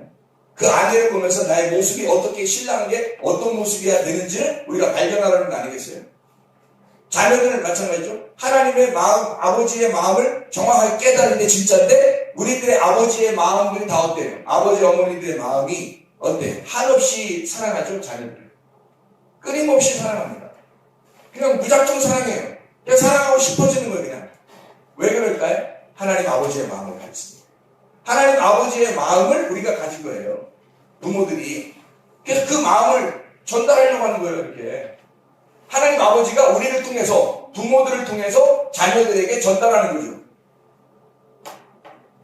그 아내를 보면서 나의 모습이 어떻게 신랑에게 어떤 모습이어야 되는지를 우리가 발견하라는 거 아니겠어요? 자녀들은 마찬가지죠. 하나님의 마음, 아버지의 마음을 정확하게 깨달은 게 진짜인데 우리들의 아버지의 마음들이 다 어때요? 아버지 어머니들의 마음이 어때요? 한없이 사랑하죠, 자녀들을. 끊임없이 사랑합니다. 그냥 무작정 사랑해요. 그냥 사랑하고 싶어지는 거예요, 그냥. 왜 그럴까요? 하나님 아버지의 마음을 가졌습니다. 하나님 아버지의 마음을 우리가 가진 거예요. 부모들이. 그래서 그 마음을 전달하려고 하는 거예요, 이렇게. 하나님 아버지가 우리를 통해서, 부모들을 통해서 자녀들에게 전달하는 거죠.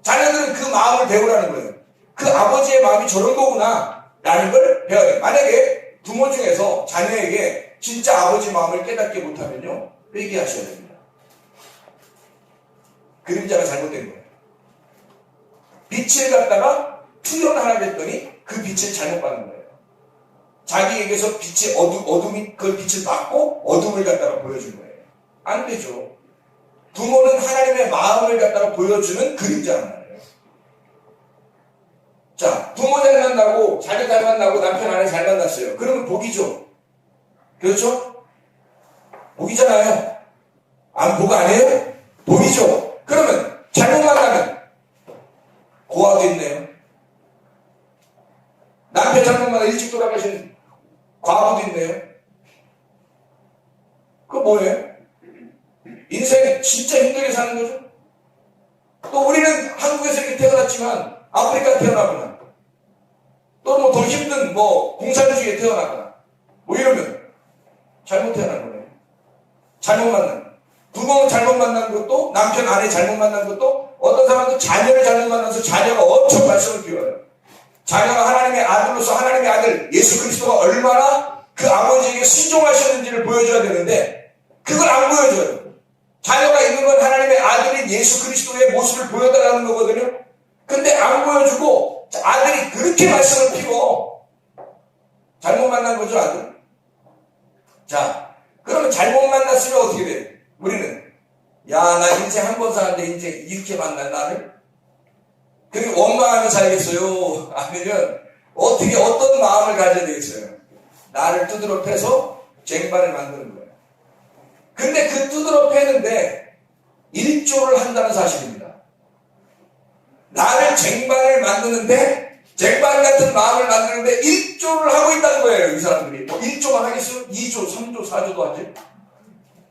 자녀들은 그 마음을 배우라는 거예요. 그 아버지의 마음이 저런 거구나, 라는 걸 배워야 돼요. 만약에 부모 중에서 자녀에게 진짜 아버지 마음을 깨닫게 못하면요, 회개하셔야 됩니다. 그림자가 잘못된 거예요. 빛을 갖다가 투영하라고 했더니 그 빛을 잘못 받는 거예요. 자기에게서 빛이 어둠이 그 빛을 받고 어둠을 갖다가 보여준 거예요. 안 되죠. 부모는 하나님의 마음을 갖다가 보여주는 그림자란 말이에요. 자, 부모 잘 만나고 자녀 잘 만나고 남편 아내 잘 만났어요. 그러면 복이죠. 그렇죠? 복이잖아요. 복 아니에요? 복이죠. 그러면 잘못 만나면 고아도 있네요. 남편 잘못 만나 일찍 돌아가신 과부도 있네요. 그거 뭐예요? 인생 진짜 힘들게 사는 거죠. 또 우리는 한국에서 이렇게 태어났지만 아프리카 태어나거나 또 뭐 더 힘든 뭐 공산주의에 태어나거나 뭐 이러면 잘못 태어난 거예요. 잘못 만난. 부모는 잘못 만난 것도 남편 아내 잘못 만난 것도 어떤 사람도 자녀를 잘못 만나서 자녀가 엄청 말씀을 비워요. 자녀가 하나님의 아들로서 하나님의 아들 예수 그리스도가 얼마나 그 아버지에게 순종하셨는지를 보여줘야 되는데 그걸 안 보여줘요. 자녀가 있는 건 하나님의 아들인 예수 그리스도의 모습을 보여달라는 거거든요. 근데 안 보여주고 아들이 그렇게 말씀을 피워. 잘못 만난 거죠, 아들. 자, 그러면 잘못 만났으면 어떻게 돼? 우리는 야, 나 인생 한 번 사는데 인생 이렇게 만난 나를? 그렇게 원망하며 살겠어요? 아니면 어떻게 어떤 마음을 가져야 되겠어요? 나를 두드러 패서 쟁반을 만드는 거예요. 근데 그 두드러 패는데 일조를 한다는 사실입니다. 나를 쟁반을 만드는데 쟁반 같은 마음을 만드는데 일조를 하고 있다는 거예요. 이 사람들이. 뭐 1조만 하겠어요? 2조, 3조, 4조도 하지.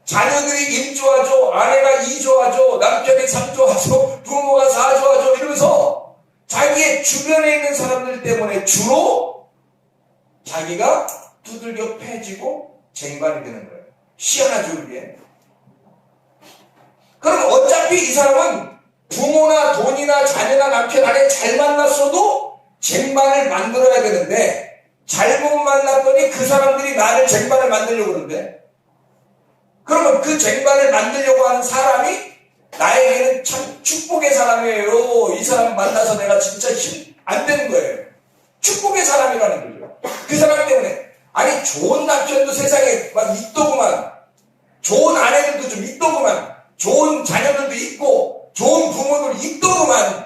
자녀들이 1조 하죠. 아내가 2조 하죠. 남편이 3조 하죠. 부모가 4조 하죠. 이러면서 자기의 주변에 있는 사람들 때문에 주로 자기가 두들겨 패지고 쟁반이 되는 거예요. 희한하죠, 그게. 그럼 어차피 이 사람은 부모나 돈이나 자녀나 남편 아내 잘 만났어도 쟁반을 만들어야 되는데 잘못 만났더니 그 사람들이 나를 쟁반을 만들려고 그러는데 그러면 그 쟁반을 만들려고 하는 사람이 나에게는 참 축복의 사람이에요. 이 사람 만나서 내가 진짜 힘 안 되는 거예요. 축복의 사람이라는 거죠. 그 사람 때문에 아니 좋은 남편도 세상에 막 있더구만. 좋은 아내들도 좀 있더구만. 좋은 자녀들도 있고 좋은 부모들도 있더구만.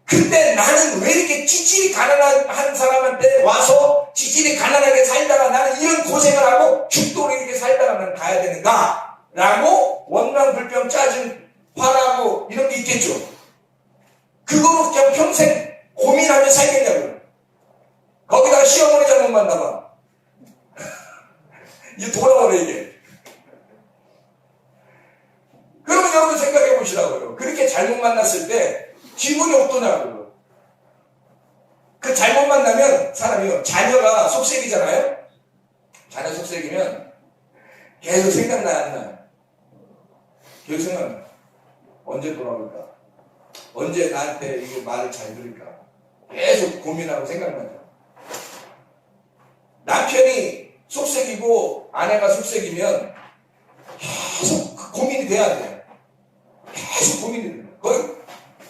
근데 나는 왜 이렇게 찌질이 가난한 사람한테 와서 찌질이 가난하게 살다가 나는 이런 고생을 하고 죽도록 이렇게 살다가 나는 가야 되는가? 라고 원망, 불평, 짜증, 화나고 이런 게 있겠죠. 그거로 그냥 평생 고민하며 살겠냐고요. 거기다가 시어머니 잘못 만나봐. 이제 돌아버려 이게. 그러면 여러분 생각해 보시라고요. 그렇게 잘못 만났을 때 기분이 어떠냐고요. 그 잘못 만나면 사람이요. 자녀가 속색이잖아요. 자녀 속색이면 계속 생각나요, 안 나요? 계속 생각나요. 언제 돌아올까? 언제 나한테 이게 말을 잘 들을까? 계속 고민하고 생각나죠. 남편이 속색이고 아내가 속색이면 계속 고민이 돼야 돼요. 계속 고민이 돼요. 거의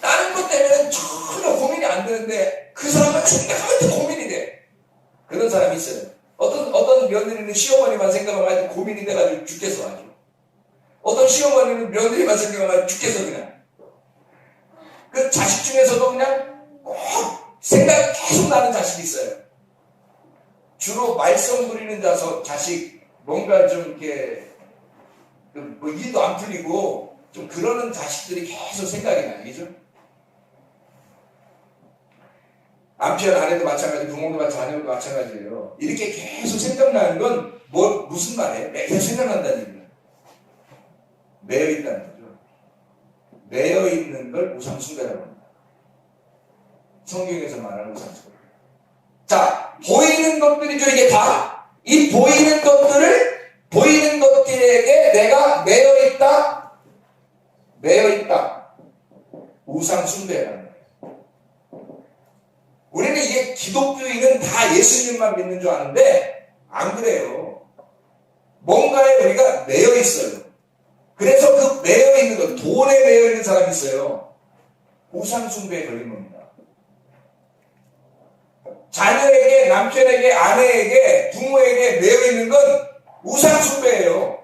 다른 것 때문에 전혀 고민이 안 되는데 그 사람은 생각하면 고민이 돼. 그런 사람이 있어요. 어떤 며느리는 시어머니만 생각하면 아주 고민이 돼가지고 죽겠어 아주. 어떤 시어머니는 며느리만 생각하면 죽겠어 그냥. 그 자식 중에서도 그냥 꼭 생각이 계속 나는 자식이 있어요. 주로 말썽 부리는 자식, 뭔가 좀 이렇게 뭐 일도 안 풀리고 좀 그러는 자식들이 계속 생각이 나요. 그죠? 남편 아내도 마찬가지, 부모도 자녀도 마찬가지예요. 이렇게 계속 생각나는 건 무슨 말이에요? 매일 생각난다는 얘기예요. 매여 있다는 거죠. 매여 있는 걸 우상숭배라고 합니다. 성경에서 말하는 우상숭배. 자, 보이는 것들이죠, 이게 다. 이 보이는 것들에게 내가 매여 있다. 우상숭배라는 거예요. 우리는 이게 기독교인은 다 예수님만 믿는 줄 아는데, 안 그래요. 뭔가에 우리가 매여 있어요. 그래서 그 매여 있는 것, 돈에 매여 있는 사람이 있어요. 우상숭배에 걸린 겁니다. 자녀에게, 남편에게, 아내에게, 부모에게 매여 있는 건 우상숭배예요.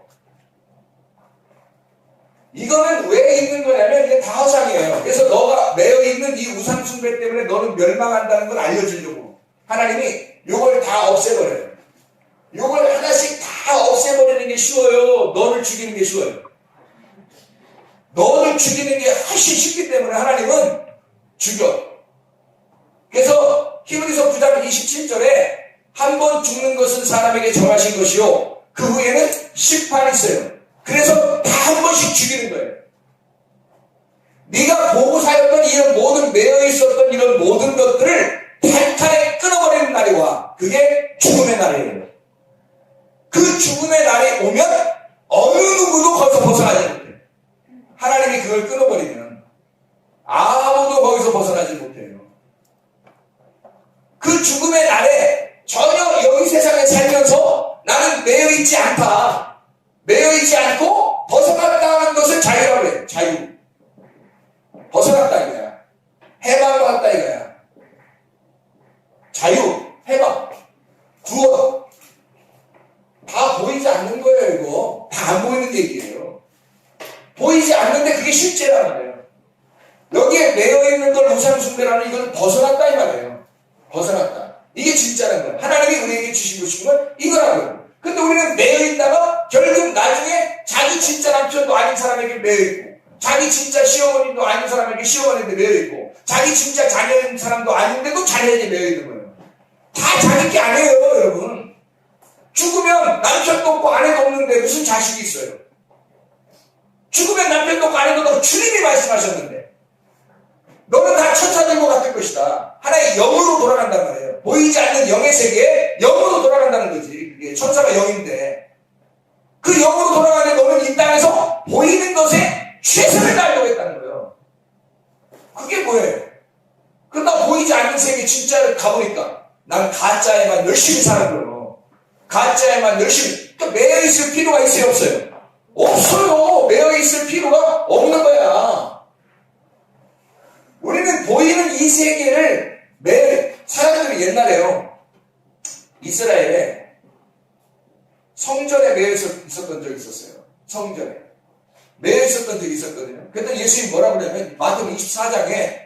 이거는 왜 있는 거냐면 이게 다 허상이에요. 그래서 너가 매여 있는 이 우상숭배 때문에 너는 멸망한다는 걸 알려주려고 하나님이 이걸 다 없애버려요. 이걸 하나씩 다 없애버리는 게 쉬워요. 너를 죽이는 게 쉬워요. 너를 죽이는 게 훨씬 쉽기 때문에 하나님은 죽여. 그래서 히브리서 9장 27절에 한 번 죽는 것은 사람에게 정하신 것이요 그 후에는 심판이 있어요. 그래서 다 한 번씩 죽이는 거예요. 네가 보고 살던 이런 모든 매여 있었던 이런 모든 것들을 탈탈에 끊어버리는 날이 와. 그게 죽음의 날이에요. 그 죽음의 날이 오면 어느 누구도 거기서 벗어나지 못해요. 하나님이 그걸 끊어버리면 아무도 거기서 벗어나지 못해요. 그 죽음의 날에 전혀 여기 세상에 살면서 나는 매여 있지 않다. 매여 있지 않고 벗어났다는 것을 자유라고 해요. 자유. 벗어났다 이거야. 해방받았다 이거야. 자유, 해방, 구원. 다 보이지 않는 거예요 이거. 다 안 보이는 얘기예요. 보이지 않는데 그게 실제란 말이에요. 여기에 매여 있는 걸 우상숭배라는 이건 벗어났다 이 말이에요. 벗어났다. 이게 진짜라는 거예요. 하나님이 우리에게 주시고 싶은 건 이거라고요. 근데 우리는 매여 있다가 결국 나중에 자기 진짜 남편도 아닌 사람에게 매여 있고, 자기 진짜 시어머니도 아닌 사람에게 시어머니한테 매여 있고, 자기 진짜 자녀인 사람도 아닌데도 자녀에게 매여 있는 거예요. 다 자기 게 아니에요, 여러분. 죽으면 남편도 없고 아내도 없는데 무슨 자식이 있어요? 죽으면 남편도 없고 아내도 없고 주님이 말씀하셨는데 너는 다 천사들과 같을 것이다. 하나의 영으로 돌아간단 말이에요. 보이지 않는 영의 세계에 영으로 돌아간다는 거지. 그게 천사가 영인데 그 영으로 돌아가는데 너는 이 땅에서 보이는 것에 최선을 다하려고 했다는 거예요. 그게 뭐예요? 그러다 보이지 않는 세계 진짜를 가보니까 나는 가짜에만 열심히 사는 거예요. 가짜에만 열심히. 그러니까 매여 있을 필요가 있어요, 없어요? 없어요. 매여 있을 필요가 없는 거야. 우리는 보이는 이 세계를 사람들이 옛날에요. 이스라엘에 성전에 매여 있었던 적이 있었어요. 성전에. 매여 있었던 적이 있었거든요. 그랬더니 예수님이 뭐라고 그러냐면 마태복음 24장에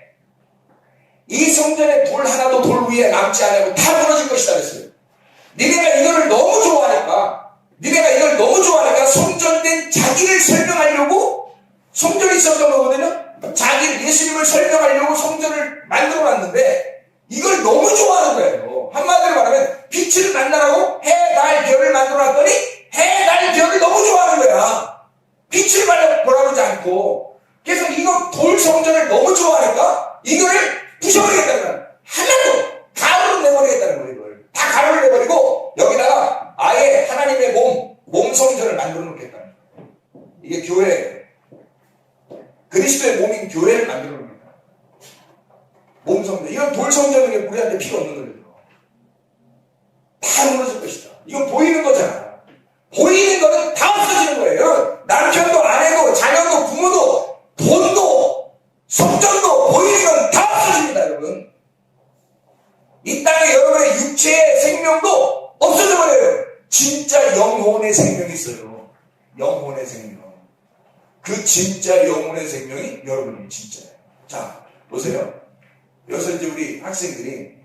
이 성전에 돌 하나도 돌 위에 남지 않고 다 무너질 것이다 그랬어요. 니네가 이거를 너무 좋아하니까 성전된 자기를 설명하려고 성전이 있었던 거거든요. 예수님을 설명하려고 성전을 만들어놨는데 이걸 너무 좋아하는 거예요. 한마디로 말하면 빛을 만나라고 해, 달, 별을 만들어놨더니 해, 달, 별을 너무 좋아하는 거야. 빛을 보라고 하지 않고. 그래서 이거 돌 성전을 너무 좋아하니까 이거를 부셔버리겠다는 거야. 하나도 가루로 내버리겠다는 거예요. 이걸 다 가루를 내버리고 여기다가 아예 하나님의 몸 성전을 만들어 놓겠다는 거예요. 이게 교회예요. 그리스도의 몸인 교회를 만들어 놓습니다. 몸 성전. 이건 돌성전은 우리한테 필요 없는 거예요. 다 무너질 것이다. 이건 보이는 거잖아. 보이는 거는 다 없어지는 거예요. 여러분, 남편도 아내도 자녀도 부모도 돈도 성전도 보이는 건 다 없어집니다. 여러분, 이 땅에 여러분의 육체의 생명도 없어져 버려요. 진짜 영혼의 생명이 있어요. 영혼의 생명. 그 진짜 영혼의 생명이 여러분이 진짜예요. 자, 보세요. 여기서 이제 우리 학생들이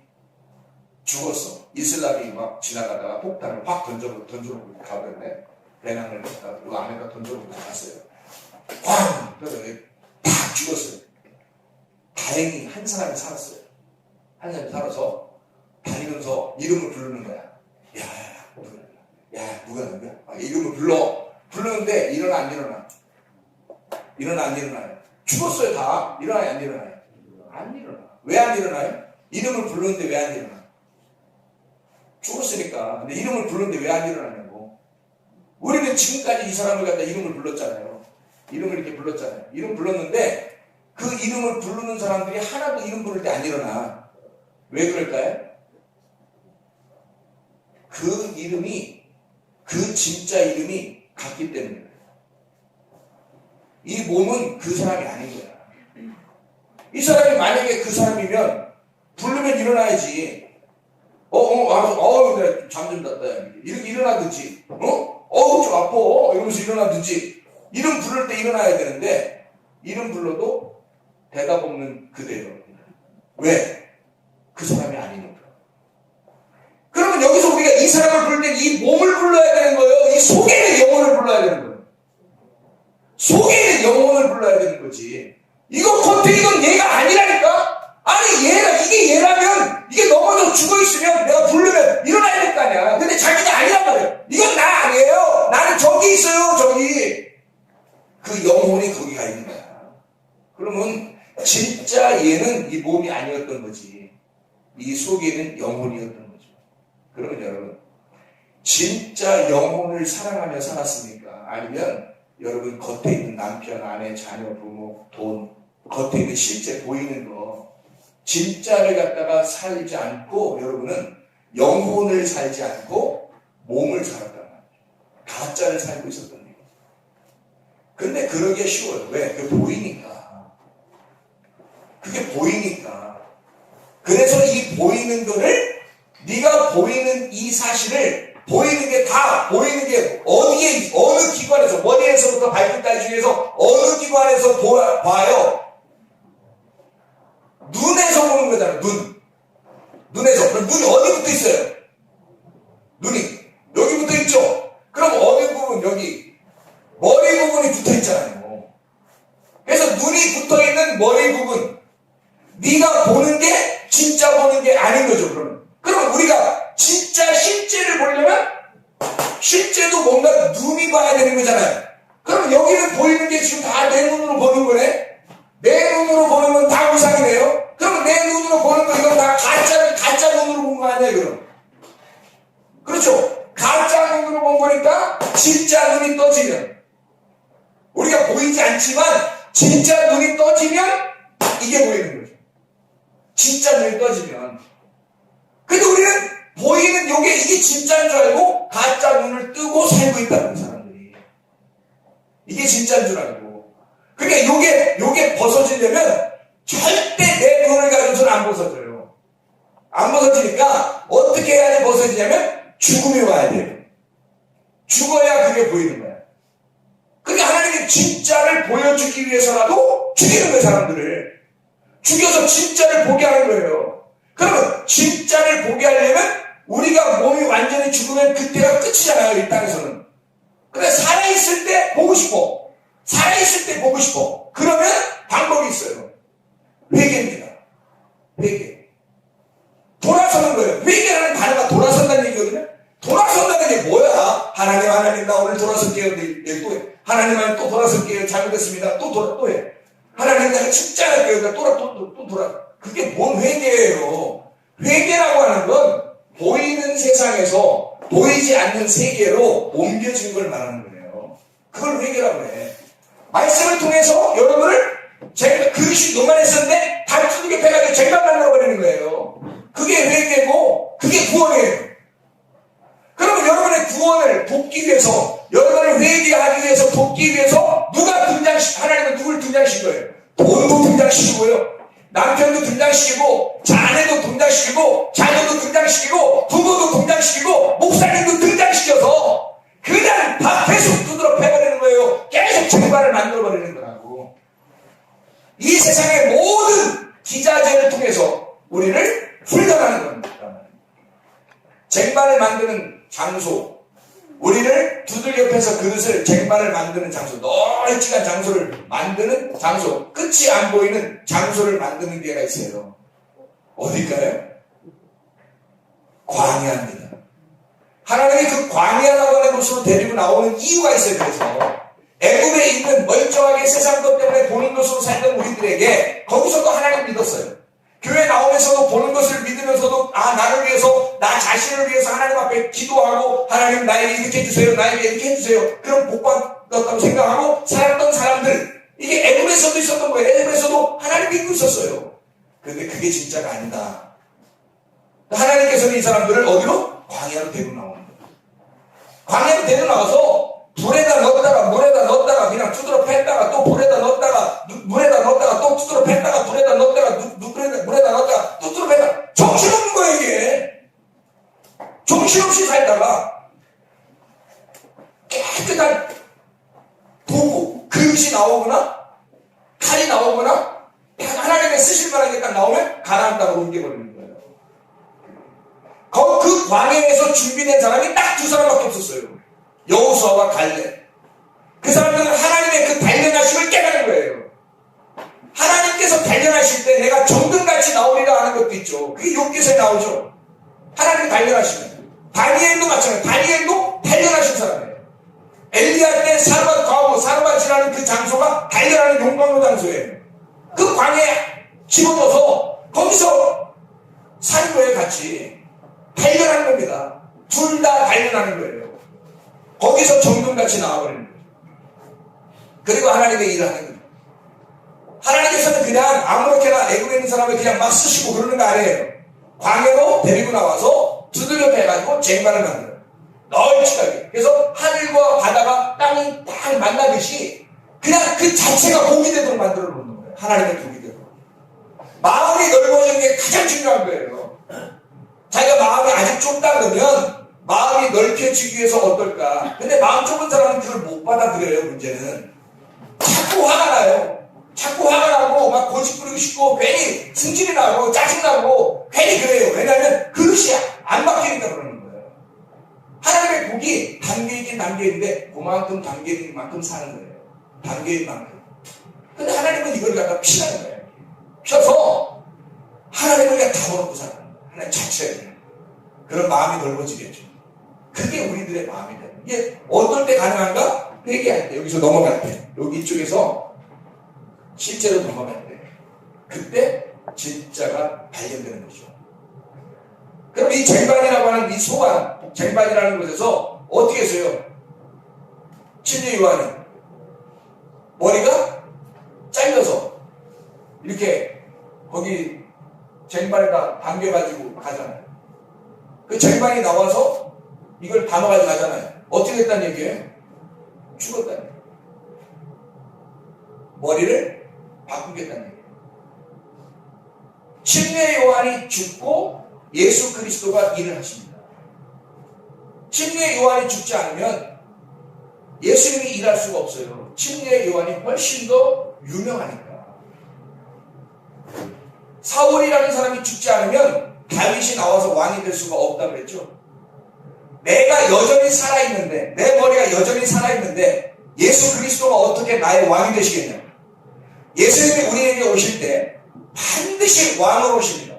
죽었어. 이슬람이 막 지나가다가 폭탄을 확 던져놓고 가버렸네. 배낭을 갖다가 그 안에다 던져놓고 갔어요. 꽝! 그래서 팍 죽었어요. 다행히 한 사람이 살았어요. 한 사람이 살아서 다니면서 이름을 부르는 거야. 야, 누가 누구야? 이름을 부르는데 일어나 안 일어나? 일어나 안 일어나요? 죽었어요. 다. 일어나요 안 일어나요? 안 일어나. 왜 안 일어나요? 이름을 부르는데 왜 안 일어나? 죽었으니까. 근데 이름을 부르는데 왜 안 일어나냐고. 우리는 지금까지 이 사람을 갖다 이름을 불렀잖아요. 이름을 이렇게 불렀잖아요. 이름 불렀는데 그 이름을 부르는 사람들이 하나도 이름 부를 때 안 일어나. 왜 그럴까요? 그 이름이, 그 진짜 이름이 같기 때문이에요. 이 몸은 그 사람이 아닌 거야. 이 사람이 만약에 그 사람이면 부르면 일어나야지. 내가 잠 좀 잤다. 이렇게 일어나든지, 좀 아파. 이러면서 일어나든지, 이름 부를 때 일어나야 되는데, 이름 불러도 대답 없는 그대로. 왜? 그 사람이 아니니까. 그러면 여기서 우리가 이 사람을 부를 때 이 몸을 불러야 되는 거예요. 이 속에 있는 영혼을 불러야 되는 거예요. 속에 있는 영혼을 불러야 되는 거지. 이건 얘가 아니라니까? 아니, 이게 얘라면, 이게 넘어져 죽어있으면 내가 부르면 일어나야 될 거 아니야. 근데 자기가 아니란 말이에요. 이건 나 아니에요. 나는 저기 있어요, 저기. 그 영혼이 거기 가 있는 거야. 그러면 진짜 얘는 이 몸이 아니었던 거지. 이 속에는 영혼이었던 거죠. 그러면 여러분, 진짜 영혼을 사랑하며 살았습니까? 아니면 여러분 겉에 있는 남편, 아내, 자녀, 부모, 돈, 겉에 있는 실제 보이는 거, 진짜를 갖다가 살지 않고 여러분은 영혼을 살지 않고 몸을 살았단 말이에요. 가짜를 살고 있었던 거예요. 근데 그러기가 쉬워요. 왜? 그게 보이니까. 그게 보이니까. 그래서 이 보이는 거를, 네가 보이는 이 사실을, 보이는 게 다, 보이는 게 어디에, 어느 기관에서, 머리에서부터 발끝까지 중에서 어느 기관에서 봐요. 눈에서 보는 거잖아요. 눈에서. 그럼 눈이 어디 붙어 있어요? 눈이 여기 붙어 있죠? 그럼 어느 부분? 여기 머리 부분이 붙어 있잖아요. 그래서 눈이 붙어 있는 머리 부분, 네가 보는 게 진짜 보는 게 아닌 거죠. 그러면 우리가 진짜 실제를 보려면 실제도 뭔가 눈이 봐야 되는 거잖아요. 그럼 여기는 보이는 게 지금 다 내 눈으로 보는 거네. 내 눈으로 보는 건 다 우상이네요. 그럼 내 눈으로 보는 거 이건 다 가짜 눈으로 본 거 아니에요, 그럼? 그렇죠? 가짜 눈으로 본 거니까 진짜 눈이 떠지면, 우리가 보이지 않지만 진짜 눈이 떠지면 이게 보이는 거죠. 진짜 눈이 떠지면. 근데 우리는 보이는 이게 진짜인 줄 알고 가짜 눈을 뜨고 살고 있다는 사람들이. 이게 진짜인 줄 알고. 그러니까 요게 벗어지려면 절대 내 눈을 가지고서는 안 벗어져요. 안 벗어지니까 어떻게 해야지 벗어지냐면 죽음이 와야 돼요. 죽어야 그게 보이는 거야. 그러니까 하나님이 진짜를 보여주기 위해서라도 죽이는 거예요, 사람들을. 죽여서 진짜를 보게 하는 거예요. 그러면 진짜를 보게 하려면 우리가 몸이 완전히 죽으면 그때가 끝이잖아요, 이 땅에서는. 근데 살아있을 때 보고 싶어. 살아있을 때 보고 싶어. 그러면 방법이 있어요. 회개입니다. 회개. 돌아서는 거예요. 회개라는 단어가 돌아선다는 얘기거든요. 돌아선다는 게 뭐야? 하나님, 나 오늘 돌아설게요. 내일 또 해. 하나님, 또 돌아설게요. 잘못했습니다. 또 해. 하나님, 내가 진짜 할게요. 또 돌아. 그게 뭔 회개예요? 회개라고 하는 건 보이는 세상에서 보이지 않는 세계로 옮겨진 걸 말하는 거예요. 그걸 회개라고 해. 말씀을 통해서 여러분을 제가 그릇이 노만했었는데 다 두들겨 패가지고 쟁반 만들어버리는 거예요. 그게 회개고 그게 구원이에요. 그러면 여러분의 구원을 돕기 위해서, 여러분을 회개하기 위해서, 돕기 위해서 하나님은 누굴 등장시킨 거예요? 돈도 등장시키고요, 남편도 등장시키고, 자네도 등장시키고, 자녀도 등장시키고, 부모도 등장시키고, 목사님도 등장시켜서 그냥 다 계속 두드러 패버리는 거예요. 계속 쟁반을 만들어버리는 거라고. 이 세상의 모든 기자재를 통해서 우리를 훈련하는 겁니다. 쟁반을 만드는 장소, 우리를 두들겨 패서 그릇을 쟁반을 만드는 장소, 널찍한 장소를 만드는 장소, 끝이 안 보이는 장소를 만드는 데가 있어요. 어딜까요? 광야입니다. 하나님이 그 광야라고 하는 곳으로 데리고 나오는 이유가 있어요. 그래서 애굽에 있는 멀쩡하게 세상 것 때문에 보는 것으로 살던 우리들에게 거기서도 하나님 믿었어요. 교회 나오면서도 보는 것을 믿으면서도 나를 위해서, 나 자신을 위해서 하나님 앞에 기도하고, 하나님 나에게 이렇게 해주세요, 나에게 이렇게 해주세요, 그럼 복 받았다고 생각하고 살았던 사람들, 이게 애굽에서도 있었던 거예요. 애굽에서도 하나님 믿고 있었어요. 그런데 그게 진짜가 아니다. 하나님께서는 이 사람들을 어디로? 광야로 데리고 나오는 거예요. 광야로 데리고 나와서 불에다 넣었다가 물에다 넣었다가 그냥 두드러 팼다가 또 불에다 넣었다가 물에다 넣었다가 또 두드러 팼다가 불에다 넣었다가 물에다 넣었다가 또 두드러 팼다가 정신없는 거예요. 이게 정신없이 살다가 깨끗한 도구, 그릇이 나오거나 칼이 나오거나 하나님의 쓰실 만하게 딱 나오면 가나안 땅으로 옮겨버리는 거예요. 그 광야에서 준비된 사람이 딱 두 사람밖에 없었어요. 여호수아와 갈렙. 그 사람들은 하나님의 그 단련하심을 깨달은 거예요. 하나님께서 단련하실 때 내가 정금같이 나오리라 하는 것도 있죠. 그게 욥기서에 나오죠. 하나님 단련하시면. 다니엘도 마찬가지예요. 다니엘도 단련하신 사람이에요. 엘리야 때 사르밧이라는 그 장소가 단련하는 용광로 장소예요. 그 광야에 집어넣어서 거기서 사는 거예요. 같이 단련하는 겁니다. 둘 다 단련하는 거예요. 거기서 정금같이 나와버리는 거예요. 그리고 하나님의 일을 하는 거예요. 하나님께서는 그냥 아무렇게나 애굽에 있는 사람을 그냥 막 쓰시고 그러는 거 아니에요. 광야로 데리고 나와서 두들겨 패가지고 쟁반을 만들어요. 널찍하게. 그래서 하늘과 바다가 땅이 딱 만나듯이 그냥 그 자체가 복이 되도록 만들어 놓는 거예요. 하나님의 복이 되도록. 마음이 넓어지는 게 가장 중요한 거예요. 자기가 마음이 아직 좁다 그러면 마음이 넓혀지기 위해서 어떨까? 근데 마음 좁은 사람은 그걸 못 받아들여요. 문제는 자꾸 화가 나요. 자꾸 화가 나고 막 고집 부리고 싶고 괜히 승질이 나고 짜증나고 괜히 그래요. 왜냐하면 그릇이 안 바뀌니까 그러는 거예요. 하나님의 복이 단계이긴 단계인데 그만큼 단계인 만큼 사는 거예요. 단계인 만큼. 근데 하나님은 이걸 갖다 피하는 거예요. 펴서 하나님을 그냥 다 먹고 사는 거예요. 하나님 자체를. 그런 마음이 넓어지겠죠. 그게 우리들의 마음이 돼요. 이게 어떨 때 가능한가? 회개할 때, 여기서 넘어갈 때, 여기 이쪽에서 실제로 넘어갈 때, 그때 진짜가 발견되는 거죠. 그럼 이 쟁반이라고 하는 이 소반, 쟁반이라는 곳에서 어떻게 했어요? 침례 요한은 머리가 잘려서 이렇게 거기 쟁반에다 당겨가지고 가잖아요. 그 쟁반이 나와서 이걸 담아가지고 가잖아요. 어떻게 됐다는 얘기예요? 죽었다는 얘기예요. 머리를 바꾸겠다는 얘기예요. 침례 요한이 죽고 예수 그리스도가 일을 하십니다. 침례 요한이 죽지 않으면 예수님이 일할 수가 없어요. 침례 요한이 훨씬 더 유명하니까. 사울이라는 사람이 죽지 않으면 다윗이 나와서 왕이 될 수가 없다고 그랬죠. 내가 여전히 살아있는데, 내 머리가 여전히 살아있는데 예수 그리스도가 어떻게 나의 왕이 되시겠냐. 예수님이 우리에게 오실 때 반드시 왕으로 오십니다.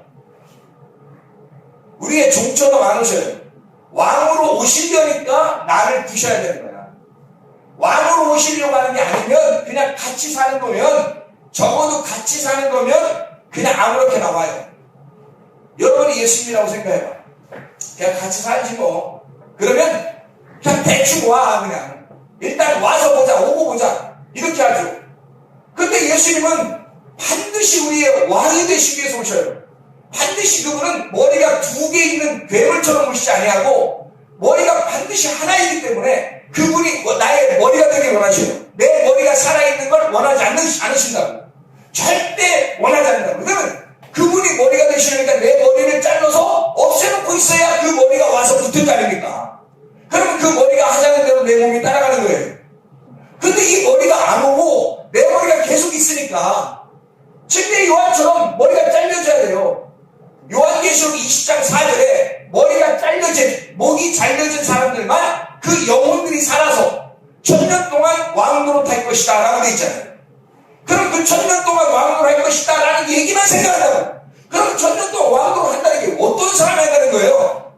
우리의 종처럼 안 오셔요. 왕으로 오시려니까 나를 부셔야 되는 거야. 왕으로 오시려고 하는 게 아니면 그냥 같이 사는 거면, 적어도 같이 사는 거면 그냥 아무렇게 나와요. 여러분이 예수님이라고 생각해봐. 그냥 같이 살지 뭐. 그러면 그냥 대충 와. 그냥 일단 와서 보자, 오고 보자, 이렇게 하죠. 근데 예수님은 반드시 우리의 왕이 되시기 위해서 오셔요. 반드시 그분은 머리가 2개 있는 괴물처럼 오시지 아니하고 머리가 반드시 하나이기 때문에 그분이 나의 머리가 되길 원하셔요. 내 머리가 살아있는 걸 원하지 않으신다고. 절대 원하지 않는다고. 그러면 그분이 머리가 되시려니까 내 머리를 잘라서 없애놓고 있어야 그 머리가 와서 붙을 거 아닙니까? 그러면 그 머리가 하자는 대로 내 몸이 따라가는 거예요. 근데 이 머리가 안 오고 내 머리가 계속 있으니까 침례 요한처럼 머리가 잘려져야 돼요. 요한계시록 20장 4절에 머리가 목이 잘려진 사람들만 그 영혼들이 살아서 1000년 동안 왕노릇 할 것이다 라고 되어 있잖아요. 그럼 그 1000년 동안 왕노릇 할 것이다 라는 얘기만 생각한다고. 그럼 1000년 동안 왕노릇 한다는 게 어떤 사람이 한다는 거예요?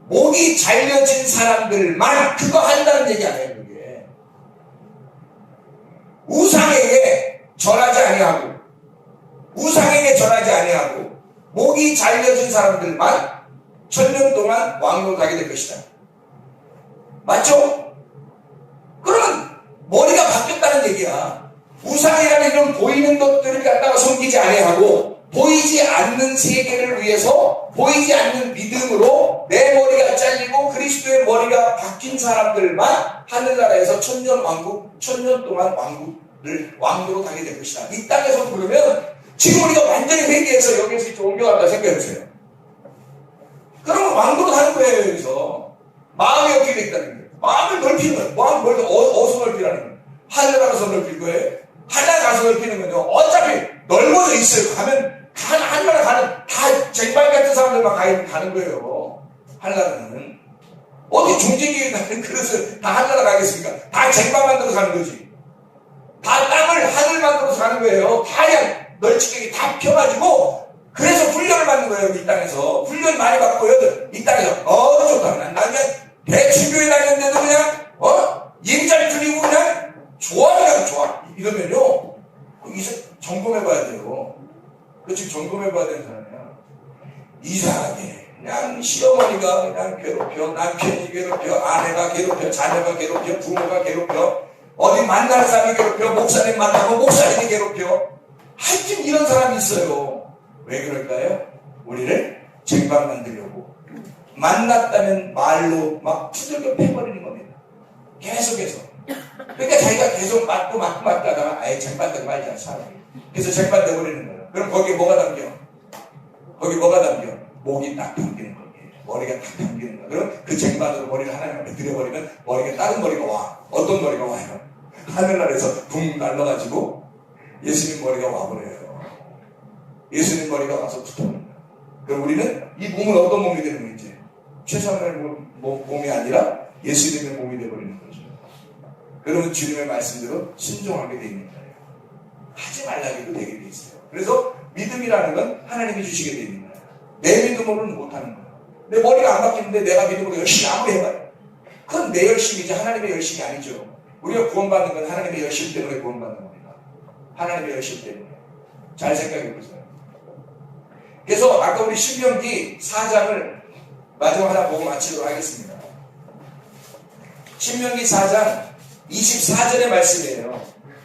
목이 잘려진 사람들만 그거 한다는 얘기 아니에요. 그게 우상에게 절하지 아니하고 목이 잘려진 사람들만 1000년 동안 왕노릇하게 될 것이다. 맞죠? 그러면 머리가 바뀌었다는 얘기야. 우상이라는 이런 보이는 것들을 갖다가 섬기지 아니하고 보이지 않는 세계를 위해서 보이지 않는 믿음으로 내 머리가 잘리고 그리스도의 머리가 바뀐 사람들만 하늘나라에서 1000년 동안 왕노릇 하게 될 것이다. 이 땅에서 부르면 지금 우리가 완전히 회개해서 여기에서 이쪽 옮겨간다 생각해보세요. 그러면 왕노릇 하는 거예요. 여기서 마음이 어떻게 되겠다는 거예요? 마음을 넓히는 거예요. 마음을 어디서 넓히라는 거예요? 하늘나라에서 넓힐 거예요? 하늘나라 가서 넓히는 거예요. 어차피 넓어져 있어요. 하늘나라 가는 다 쟁반 같은 사람들만 가는 거예요. 하늘나라는 어디 중진기 같은 그릇을 다 하늘나라 가겠습니까? 다 쟁반 만들어서 가는 거지. 다 땅을 하늘 만들어서 가는 거예요. 다 그냥 널찍하게 다 펴가지고 그래서 훈련을 받는 거예요. 이 땅에서 훈련 많이 받고요. 이 땅에서 좋다. 난 그냥 대충교회 다녔는데도 그냥 임자리 틀리고 그냥 좋아. 이러면요 이제 점검해봐야 돼요. 그렇지, 점검해봐야 되는 사람이야. 이상하게 그냥 시어머니가 그냥 괴롭혀, 남편이 괴롭혀, 아내가 괴롭혀, 자녀가 괴롭혀, 부모가 괴롭혀, 어디 만나는 사람이 괴롭혀, 목사님 만나고 목사님이 괴롭혀. 하여튼 이런 사람이 있어요. 왜 그럴까요? 우리를 쟁반 만들려고 만났다면 말로 막 두들겨 패버리는 겁니다. 계속해서. 그러니까 자기가 계속 맞고 하다가 아예 쟁반 되고 말자 사람이. 그래서 쟁반 돼버리는 거예요. 그럼 거기에 뭐가 담겨? 목이 딱 담기는 거예요. 머리가 딱 담기는 거예요. 그럼 그 쟁반으로 머리를 하나님 앞에 들여버리면 머리가 다른 머리가 와. 어떤 머리가 와요? 하늘나라에서 붕 날라가지고 예수님 머리가 와버려요. 예수님 머리가 와서 붙어버립니다. 그럼 우리는 이 몸은 어떤 몸이 되는 거예요? 이제 최선의 몸이 아니라 예수님의 몸이 되어버리는 거죠. 그러면 주님의 말씀대로 순종하게 되어 있는 거예요. 하지 말라기도 되게 되어 있어요. 그래서 믿음이라는 건 하나님이 주시게 되어 있는 거예요. 내 믿음으로는 못하는 거예요. 내 머리가 안 바뀌는데 내가 믿음으로 열심히 아무리 해봐요. 그건 내 열심이지 하나님의 열심이 아니죠. 우리가 구원받는 건 하나님의 열심 때문에 구원받는 겁니다. 하나님의 열심 때문에. 잘 생각해 보세요. 그래서 아까 우리 신명기 4장을 마지막 하나 보고 마치도록 하겠습니다. 신명기 4장 24절의 말씀이에요.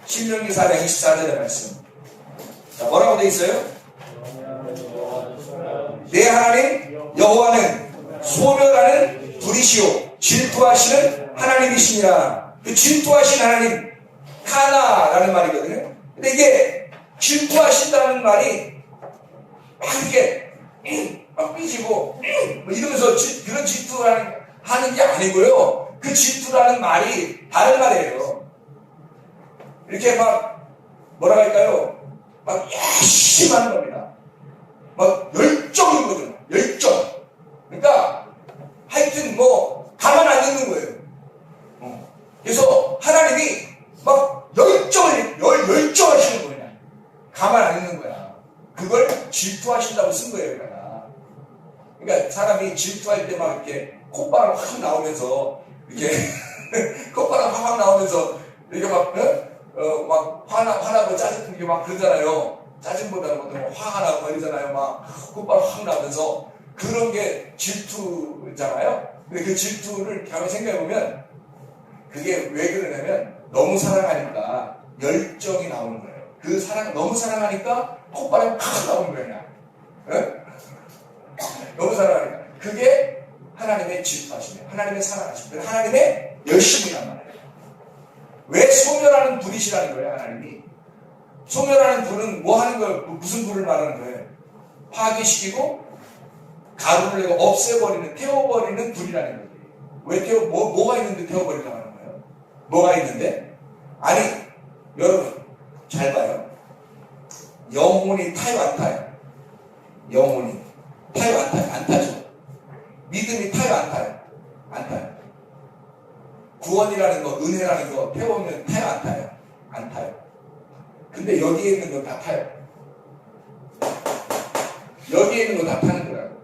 신명기 4장 24절의 말씀. 자, 뭐라고 되어 있어요? 내 하나님 여호와는 소멸하는 불이시오 질투하시는 하나님이시니라. 그 질투하신 하나님 카나라는 말이거든요. 근데 이게 질투하신다는 말이 막 이렇게 막 삐지고 뭐 이러면서 그런 질투하는 게 아니고요. 그 질투라는 말이 다른 말이에요. 이렇게 막 뭐라고 할까요? 막 열심히 하는 겁니다. 막 열정인 거죠. 열정. 그러니까 하여튼 뭐 가만 안 있는 거예요. 그래서 하나님이 막 열정하시는 거냐. 가만 안 있는 거야. 그걸 질투하신다고 쓴 거예요. 그러니까 사람이 질투할 때 막 이렇게 콧바람 확 나오면서 이렇게 콧바람 확 나오면서 이렇게 막 화나고 짜증 막 그러잖아요. 짜증보다는 뭐 화가 나고 그러잖아요. 막 콧바람 확 나면서 그런 게 질투잖아요. 근데 그 질투를 가만히 생각해보면 그게 왜 그러냐면 너무 사랑하니까 열정이 나오는 거예요. 그 사랑, 너무 사랑하니까 콧바람이 팍 나오는 거야. 응? 너무 사랑하니까. 그게 하나님의 질투하심이에요. 하나님의 사랑하심. 하나님의 열심이란 말이에요. 왜 소멸하는 불이시라는 거예요, 하나님이? 소멸하는 불은 뭐 하는 거예요? 무슨 불을 말하는 거예요? 파괴시키고 가루를 내고 없애버리는, 태워버리는 불이라는 거예요. 왜 뭐가 있는데 태워버리려고 하는 거예요? 뭐가 있는데? 아니, 여러분, 잘 봐요. 영혼이 타요, 안 타요? 영혼이 타요, 안 타요? 안 타죠. 믿음이 타요, 안 타요? 안 타요. 구원이라는 거, 은혜라는 거 태우면 타요, 안 타요? 안 타요. 근데 여기에 있는 거 다 타요. 여기에 있는 거 다 타는 거라고.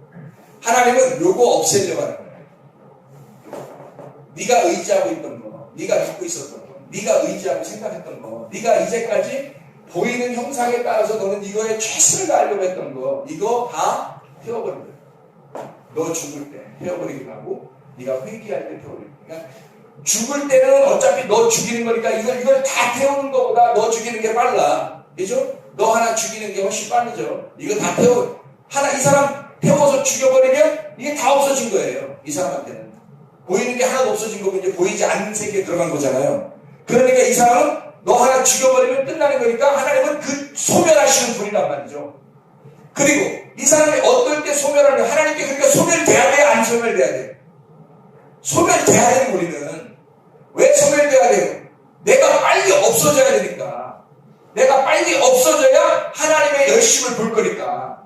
하나님은 요거 없애려고 하는 거예요. 네가 의지하고 있던 거, 네가 믿고 있었던 거, 네가 의지하고 생각했던 거, 네가 이제까지 보이는 형상에 따라서 너는 이거에 최선을 다하려고 했던 거, 이거 다 태워버린 거예요. 너 죽을 때 태워버리기도 하고, 네가 회개할 때 태워버리고. 그러니까 죽을 때는 어차피 너 죽이는 거니까 이걸 다 태우는 것보다 너 죽이는 게 빨라. 그죠? 너 하나 죽이는 게 훨씬 빠르죠. 이거 다 이 사람 태워서 죽여버리면 이게 다 없어진 거예요. 이 사람한테는. 보이는 게 하나도 없어진 거고 이제 보이지 않는 세계에 들어간 거잖아요. 그러니까 이 사람은 너 하나 죽여버리면 끝나는 거니까 하나님은 그 소멸하시는 분이란 말이죠. 그리고 이 사람이 어떨 때 소멸하면 하나님께 그러니까 소멸돼야 돼? 안 소멸돼야 돼? 소멸돼야 되는 우리는. 왜 소멸돼야 돼요? 내가 빨리 없어져야 되니까. 내가 빨리 없어져야 하나님의 열심을 볼 거니까.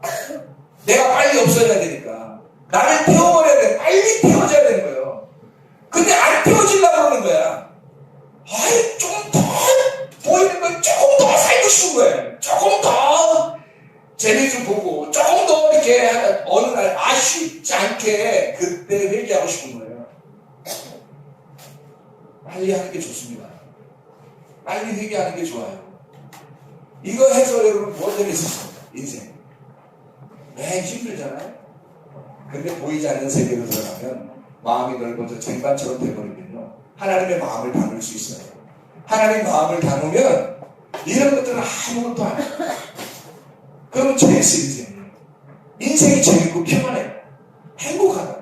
내가 빨리 없어져야 되니까. 나를 태워버려야 돼. 빨리 태워져야 되는 거예요. 근데 안 태워지려고 그러는 거야. 아이, 조금 더 보이는 건 조금 더 살고 싶은 거예요. 조금 더 재미 좀 보고 조금 더 이렇게 어느 날 아쉽지 않게 그때 회개하고 싶은 거예요. 빨리 하는 게 좋습니다. 빨리 회개하는 게 좋아요. 이거 해서 여러분 뭐 재밌습니다. 인생. 매 힘들잖아요. 근데 보이지 않는 세계로 들어가면 마음이 넓어져 쟁반처럼 돼버리면요. 하나님의 마음을 담을 수 있어요. 하나님의 마음을 담으면 이런 것들은 아무것도 안 해요. 그러면 재밌어, 인생이. 인생이 재밌고 편안해요. 행복하다.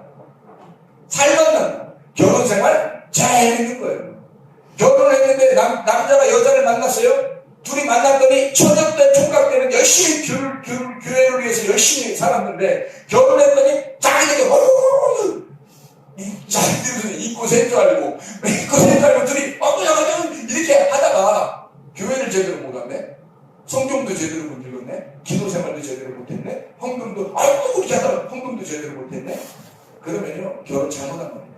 살만난다. 결혼생활 재밌는 거예요. 결혼했는데 남자가 여자를 만났어요. 둘이 만났더니 처녀 때 총각 때는 열심히 교회를 위해서 열심히 살았는데 결혼했더니 자기들이 자기들은 입고 셀 줄 알고 둘이 이렇게 하다가 교회를 제대로 못하네. 성경도 제대로 못 읽었네. 기도 생활도 제대로 못했네. 헌금도 그렇게 하다가 헌금도 제대로 못했네. 그러면요 결혼 잘못한 겁니다.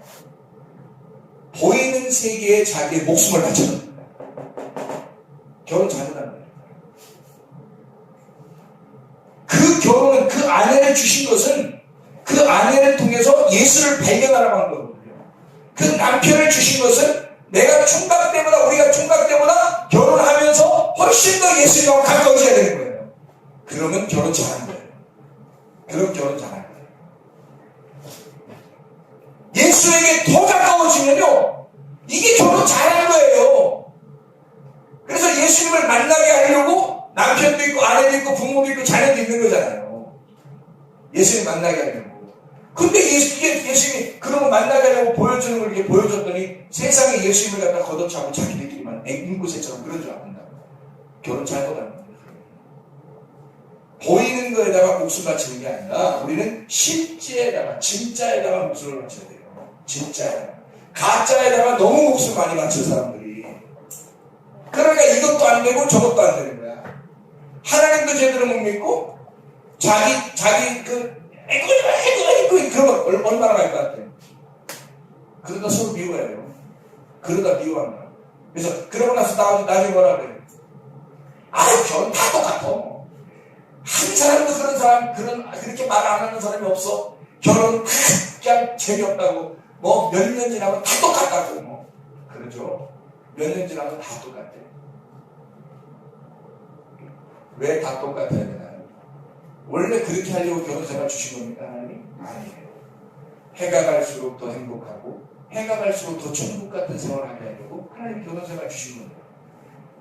보이는 세계에 자기의 목숨을 바쳐놓는 거예요. 결혼 잘못한 거예요. 그 결혼은 그 아내를 주신 것은 그 아내를 통해서 예수를 발견하라고 한 거거든요. 그 남편을 주신 것은 우리가 총각 때보다 결혼하면서 훨씬 더 예수님과 가까워져야 되는 거예요. 그러면 결혼 잘한 거예요. 그럼 결혼 잘한 거예요. 예수에게 더 가까워지면요 이게 결혼 잘한 거예요. 그래서 예수님을 만나게 하려고 남편도 있고 아내도 있고 부모도 있고 자녀도 있는 거잖아요. 예수님 만나게 하려고. 근데 예수님이 그런 거 만나게 하려고 보여주는 걸 이렇게 보여줬더니 세상에 예수님을 갖다 걷어차고 자기들끼리만 앵무새처럼 그런 줄 안다고. 결혼 잘못하는 거예요. 보이는 거에다가 목숨 바치는 게 아니라 우리는 실제에다가 진짜에다가 목숨을 바쳐야 돼요. 진짜에. 가짜에다가 너무 목숨 많이 바친 사람들이. 그러니까 이것도 안 되고 저것도 안 되는 거야. 하나님도 제대로 못 믿고 자기 에이구 그러면 얼마나 갈 것 같아요. 그러다 서로 미워해요. 그러다 미워한다. 그래서 그러고 나서 나중에 뭐라 그래요? 결혼 다 똑같아. 한 사람도 그렇게 말 안 하는 사람이 없어. 결혼 그냥 재미없다고. 몇 년 지나면 다 똑같다고. 그러죠. 몇 년 지나면 다 똑같아. 왜 다 똑같아야 되나요? 원래 그렇게 하려고 결혼생활 주신 겁니까? 아니에요. 해가 갈수록 더 행복하고 해가 갈수록 더 천국 같은 생활을 하게 하려고 하나님 결혼생활 주신 겁니다.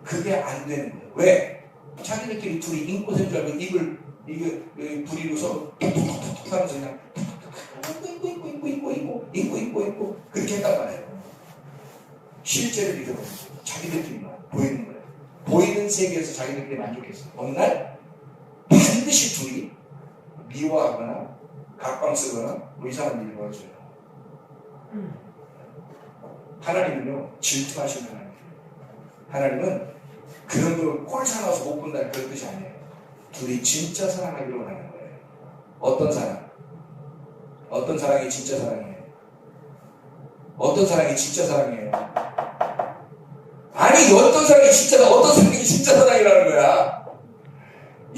그게 안 되는 거예요. 왜? 자기들끼리 둘이 인꼬센 줄 알고 입을 부리고서 톡톡톡톡 하면서 그냥 인고 그렇게 했단 말이에요. 실제를 잃어버린 거예요. 자기들끼리만 보이는 거예요. 보이는 세계에서 자기들끼리 만족했어요. 어느 날 반드시 둘이 미워하거나 각방 쓰거나 뭐 이상한 일이 벌어져요. 하나님은요 질투하시는 하나님이에요. 하나님은 그런 걸 꼴 사나워서 못 본다는 그런 뜻이 아니에요. 둘이 진짜 사랑하기로 원하는 거예요. 어떤 사랑? 어떤 사랑이 진짜 사랑이에요? 어떤 사랑이 진짜 사랑이에요? 아니 어떤 사랑이 진짜다, 어떤 사랑이 진짜 사랑이라는 거야.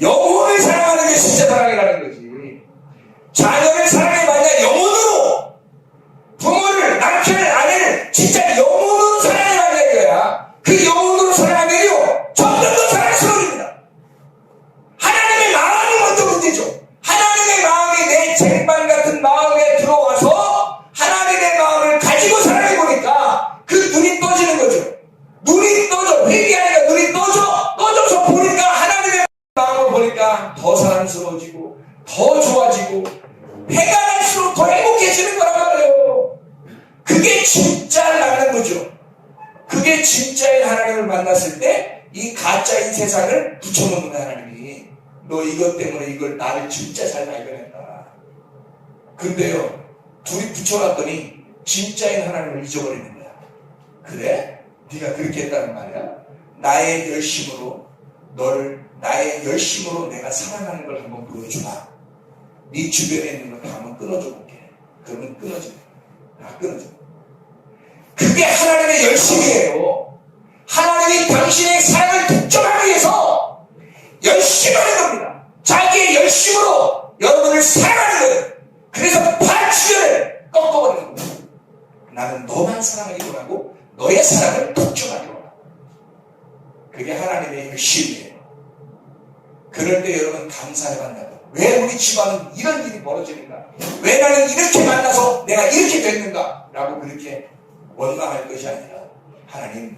영혼을 사랑하는 게 진짜 사랑이라는 거지. 자녀를 사랑해 봤냐? 영혼으로. 부모를, 남편을, 아내를 진짜 영혼으로 사랑해 봤냐 이거야. 그 영혼으로 사랑하면요 점점 더 사랑스러워집니다. 하나님의 마음이 먼저 문제죠. 하나님의 마음이 내 쟁반 같은 마음에 들어와서 하나님의 마음을 가지고 사랑해 보니까 그 눈이 떠지는 거죠. 눈이 떠져. 회개하니까 눈이 떠져서 보니까 하나님의 마음을 보니까 더 사랑스러워지고 더 좋아지고 해가 날수록 더 행복해지는 거란 말이에요. 그게 진짜 낳는 거죠. 그게 진짜인 하나님을 만났을 때 이 가짜인 세상을 붙여놓는 하나님이 너 이것 때문에 이걸 나를 진짜 잘 발견했다. 근데요 둘이 붙여놨더니 진짜인 하나님을 잊어버리는 거야. 그래? 네가 그렇게 했다는 말이야? 나의 열심으로 내가 사랑하는 걸 한번 보여주라. 네 주변에 있는 걸 다 한번 끊어줘 볼게. 그러면 끊어져. 다 끊어져. 그게 하나님의 열심이에요. 하나님이 당신의 사랑을 득점하기 위해서 열심히 하는 겁니다. 자기의 열심으로 여러분을 사랑하는 거예요. 그래서 반주를 꺾어버리는 거예요. 나는 너만 사랑하기로 하고 너의 사랑을 득점하기로 하고. 그게 하나님의 열심이에요. 그럴 때 여러분 감사해봤냐고. 왜 우리 집안은 이런 일이 벌어지는가? 왜 나는 이렇게 만나서 내가 이렇게 됐는가? 라고 그렇게 원망할 것이 아니라 하나님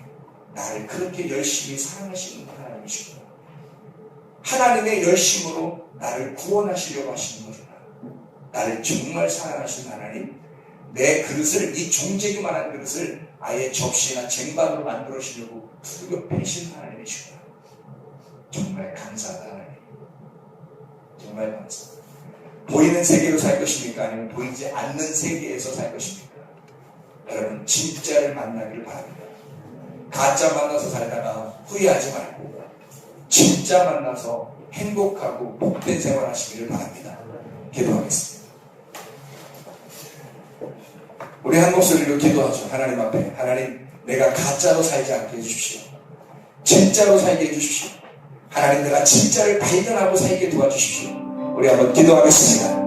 나를 그렇게 열심히 사랑하시는 하나님이시구나. 하나님의 열심으로 나를 구원하시려고 하시는 거구나. 나를 정말 사랑하시는 하나님, 내 그릇을, 이 종재기만한 그릇을 아예 접시나 쟁반으로 만들어주려고 두들겨 패신 하나님이시구나. 정말 감사하다 하나님. 정말 감사합니다. 보이는 세계로 살 것입니까? 아니면 보이지 않는 세계에서 살 것입니까? 여러분 진짜를 만나기를 바랍니다. 가짜 만나서 살다가 후회하지 말고 진짜 만나서 행복하고 복된 생활 하시기를 바랍니다. 기도하겠습니다. 우리 한 목소리로 기도하죠. 하나님 앞에 하나님 내가 가짜로 살지 않게 해주십시오. 진짜로 살게 해주십시오. 하나님 내가 진짜를 발견하고 살게 도와주십시오. 우리 한번 기도하겠습니다.